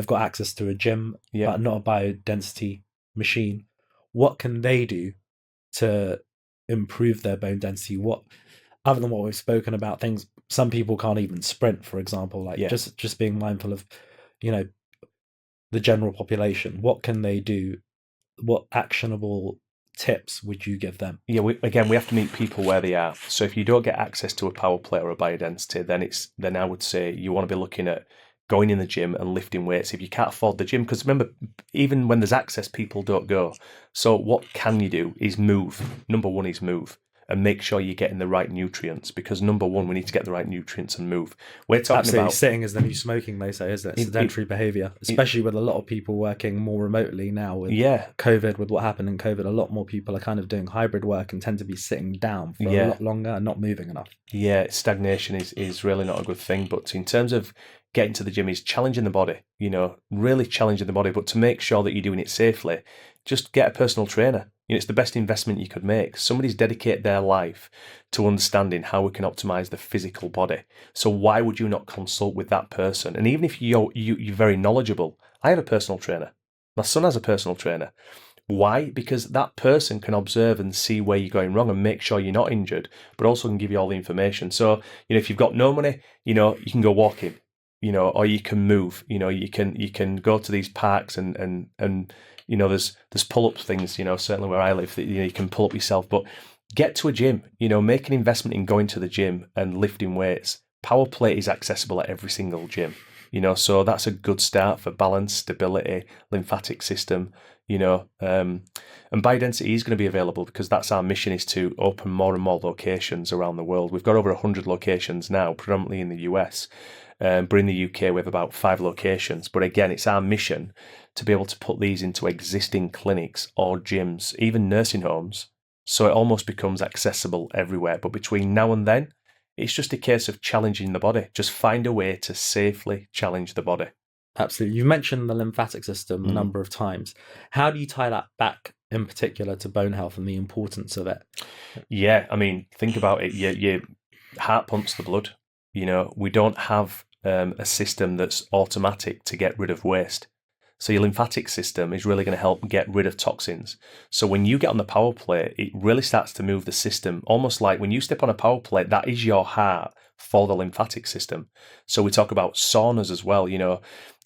got access to a gym but not a biodensity machine? What can they do to improve their bone density? What, other than what we've spoken about, things some people can't even sprint, for example, just being mindful of, the general population. What can they do? What actionable tips would you give them? We have to meet people where they are. So if you don't get access to a power plate or a biodensity, then I would say you want to be looking at going in the gym and lifting weights if you can't afford the gym. Because remember, even when there's access, people don't go. So what can you do is move. Number one is move. And make sure you're getting the right nutrients, because number one, we need to get the right nutrients and move. We're talking about sitting is the new smoking, they say, isn't it? Sedentary behaviour, especially with a lot of people working more remotely now with COVID, with what happened in COVID. A lot more people are kind of doing hybrid work and tend to be sitting down for a lot longer and not moving enough. Yeah, stagnation is really not a good thing. But in terms of getting to the gym, is challenging the body, really challenging the body. But to make sure that you're doing it safely, just get a personal trainer. It's the best investment you could make. Somebody's dedicated their life to understanding how we can optimize the physical body. So why would you not consult with that person? And even if you're very knowledgeable, I have a personal trainer. My son has a personal trainer. Why? Because that person can observe and see where you're going wrong and make sure you're not injured, but also can give you all the information. So, if you've got no money, you can go walking, or you can move, you can go to these parks and there's pull-up things, certainly where I live, that you can pull up yourself. But get to a gym, make an investment in going to the gym and lifting weights. Power plate is accessible at every single gym, so that's a good start for balance, stability, lymphatic system, you know. And biodensity is going to be available because that's our mission, is to open more and more locations around the world. We've got over 100 locations now, predominantly in the US. But in the UK, we have about 5 locations. But again, it's our mission to be able to put these into existing clinics or gyms, even nursing homes, so it almost becomes accessible everywhere. But between now and then, it's just a case of challenging the body. Just find a way to safely challenge the body. Absolutely. You've mentioned the lymphatic system a number of times. How do you tie that back in particular to bone health and the importance of it? Yeah, I mean, think about it. Your heart pumps the blood. You know, we don't have a system that's automatic to get rid of waste. So your lymphatic system is really going to help get rid of toxins. So when you get on the power plate, it really starts to move the system, almost like when you step on a power plate, that is your heart for the lymphatic system. So we talk about saunas as well. You know,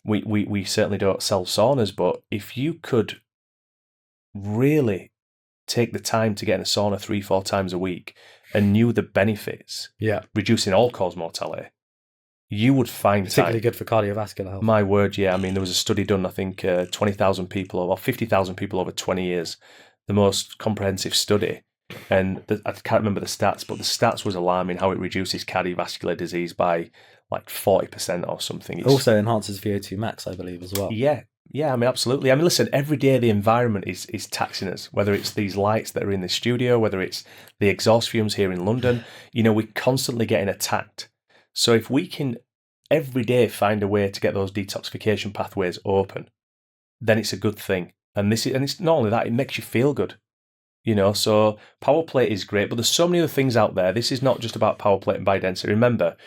we certainly don't sell saunas, but if you could really take the time to get in a sauna 3-4 times a week and knew the benefits, reducing all-cause mortality, you would find particularly good for cardiovascular health. My word, yeah. I mean, there was a study done, I think, 20,000 people or 50,000 people over 20 years, the most comprehensive study. And I can't remember the stats, but the stats was alarming, how it reduces cardiovascular disease by like 40% or something. It also enhances VO2 max, I believe, as well. Yeah, I mean, absolutely. I mean, listen, every day the environment is taxing us, whether it's these lights that are in the studio, whether it's the exhaust fumes here in London. You know, we're constantly getting attacked. So if we can every day find a way to get those detoxification pathways open, then it's a good thing. And it's not only that, it makes you feel good. You know, so power plate is great, but there's so many other things out there. This is not just about power plate and biodensity. Remember,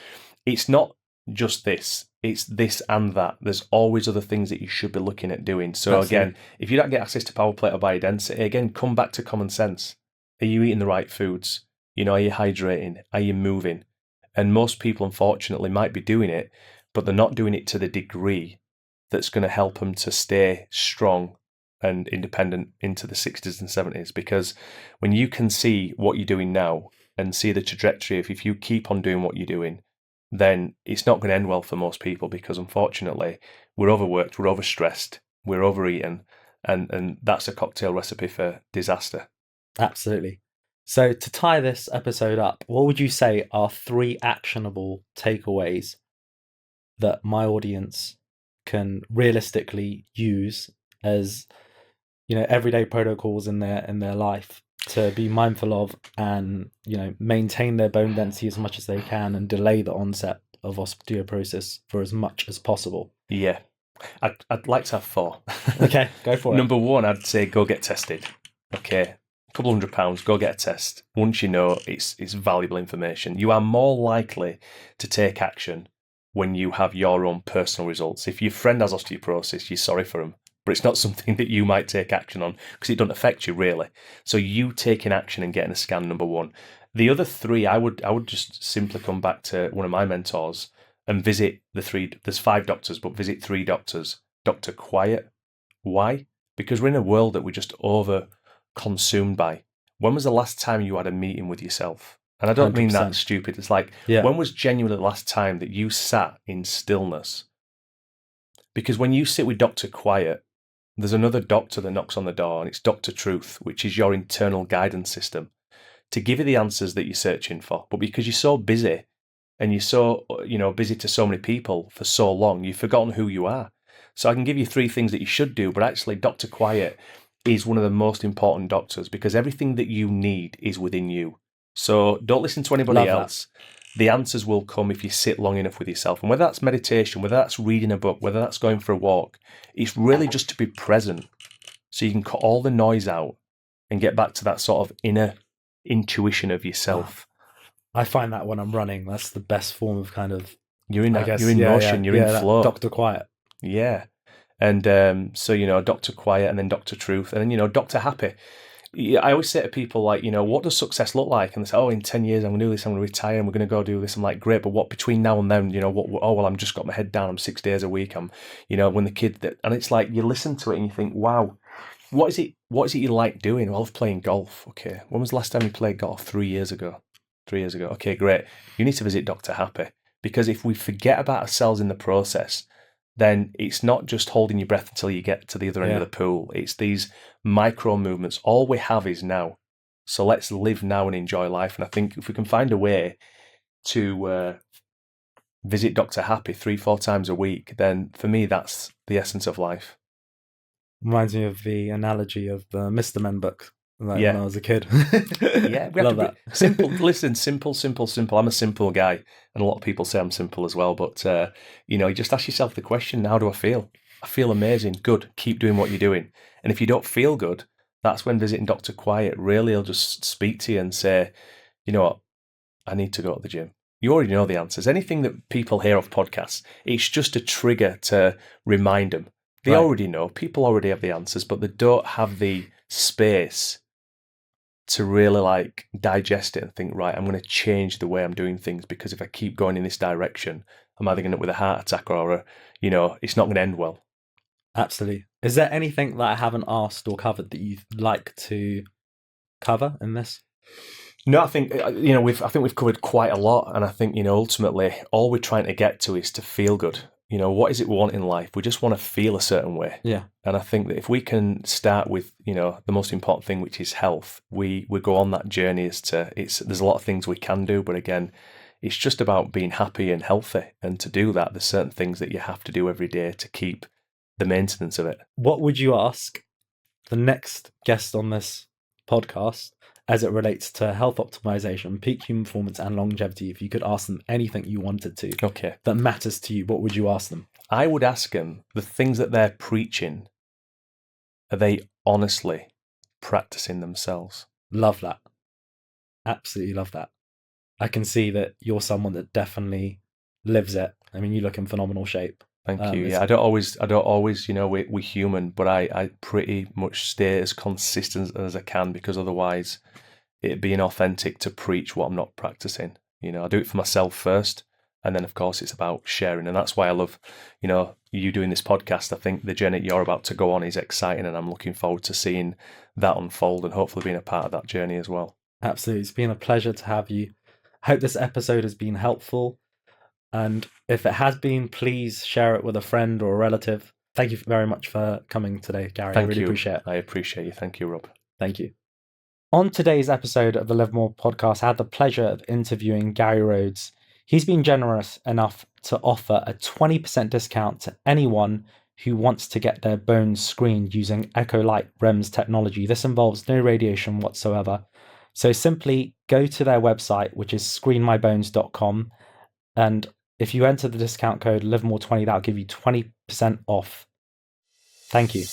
it's not just this. It's this and that. There's always other things that you should be looking at doing. So Again, if you don't get access to power plate or biodensity, again, come back to common sense. Are you eating the right foods? You know, are you hydrating? Are you moving? And most people, unfortunately, might be doing it, but they're not doing it to the degree that's going to help them to stay strong and independent into the 60s and 70s. Because when you can see what you're doing now and see the trajectory, if you keep on doing what you're doing, then it's not going to end well for most people, because unfortunately we're overworked, we're overstressed, we're overeaten, and that's a cocktail recipe for disaster. Absolutely. So to tie this episode up, what would you say are 3 actionable takeaways that my audience can realistically use as, you know, everyday protocols in their life to be mindful of and, you know, maintain their bone density as much as they can and delay the onset of osteoporosis for as much as possible? Yeah, I'd like to have 4. Okay, go for it. Number 1, I'd say go get tested. Okay, a couple £100, go get a test. Once you know, it's valuable information. You are more likely to take action when you have your own personal results. If your friend has osteoporosis, you're sorry for them, but it's not something that you might take action on because it doesn't affect you really. So you taking action and getting a scan, number 1. The other 3, I would just simply come back to one of my mentors and visit the 3. There's 5 doctors, but visit 3 doctors. Dr. Quiet. Why? Because we're in a world that we're just over consumed by. When was the last time you had a meeting with yourself? And I don't 100%. Mean that stupid. It's like, when was genuinely the last time that you sat in stillness? Because when you sit with Dr. Quiet, there's another doctor that knocks on the door, and it's Dr. Truth, which is your internal guidance system, to give you the answers that you're searching for. But because you're so busy and you're so, you know, busy to so many people for so long, you've forgotten who you are. So I can give you 3 things that you should do, but actually Dr. Quiet is one of the most important doctors, because everything that you need is within you. So don't listen to anybody else. The answers will come if you sit long enough with yourself. And whether that's meditation, whether that's reading a book, whether that's going for a walk, it's really just to be present so you can cut all the noise out and get back to that sort of inner intuition of yourself. I find that when I'm running, that's the best form of kind of... You're in motion, you're in flow. Dr. Quiet. Yeah. And so, you know, Dr. Quiet and then Dr. Truth and then, you know, Dr. Happy. I always say to people, like, you know, what does success look like? And they say, oh, in 10 years, I'm going to do this, I'm going to retire, and we're going to go do this. I'm like, great, but what between now and then, you know, oh, well, I'm just got my head down, I'm 6 days a week, I'm, you know, when the kid, and it's like, you listen to it and you think, wow, what is it you like doing? Well, I love playing golf. Okay, when was the last time you played golf? 3 years ago. 3 years ago. Okay, great. You need to visit Dr. Happy, because if we forget about ourselves in the process, then it's not just holding your breath until you get to the other end of the pool. It's these micro movements. All we have is now. So let's live now and enjoy life. And I think if we can find a way to visit Dr. Happy 3-4 times a week, then for me, that's the essence of life. Reminds me of the analogy of the Mr. Men book, when I was a kid. Yeah, we have Love to that. Simple. Listen, simple. I'm a simple guy, and a lot of people say I'm simple as well. But you just ask yourself the question: how do I feel? I feel amazing. Good. Keep doing what you're doing. And if you don't feel good, that's when visiting Dr. Quiet really will just speak to you and say, you know what, I need to go to the gym. You already know the answers. Anything that people hear off podcasts, it's just a trigger to remind them. They already know. People already have the answers, but they don't have the space to really digest it and think, right, I'm going to change the way I'm doing things, because if I keep going in this direction, I'm either going to end up with a heart attack or it's not going to end well. Absolutely. Is there anything that I haven't asked or covered that you'd like to cover in this? No, I think we've covered quite a lot, and I think ultimately all we're trying to get to is to feel good. What is it we want in life? We just want to feel a certain way. Yeah. And I think that if we can start with the most important thing, which is health, we go on that journey there's a lot of things we can do, but again, it's just about being happy and healthy. And to do that, there's certain things that you have to do every day to keep the maintenance of it. What would you ask the next guest on this podcast as it relates to health optimization, peak human performance, and longevity? If you could ask them anything you wanted to, that matters to you, what would you ask them? I would ask them, the things that they're preaching, are they honestly practicing themselves? Love that. Absolutely love that. I can see that you're someone that definitely lives it. I mean, you look in phenomenal shape. Thank you. Yeah, I don't always, we're human, but I pretty much stay as consistent as I can, because otherwise it'd be inauthentic to preach what I'm not practicing. I do it for myself first, and then of course it's about sharing. And that's why I love, you doing this podcast. I think the journey you're about to go on is exciting, and I'm looking forward to seeing that unfold and hopefully being a part of that journey as well. Absolutely. It's been a pleasure to have you. I hope this episode has been helpful. And if it has been, please share it with a friend or a relative. Thank you very much for coming today, Gary. I really appreciate it. I appreciate you. Thank you, Rob. Thank you. On today's episode of the LiveMore podcast, I had the pleasure of interviewing Gary Rhodes. He's been generous enough to offer a 20% discount to anyone who wants to get their bones screened using Echolight REMS technology. This involves no radiation whatsoever. So simply go to their website, which is screenmybones.com, and if you enter the discount code LiveMore20, that'll give you 20% off. Thank you.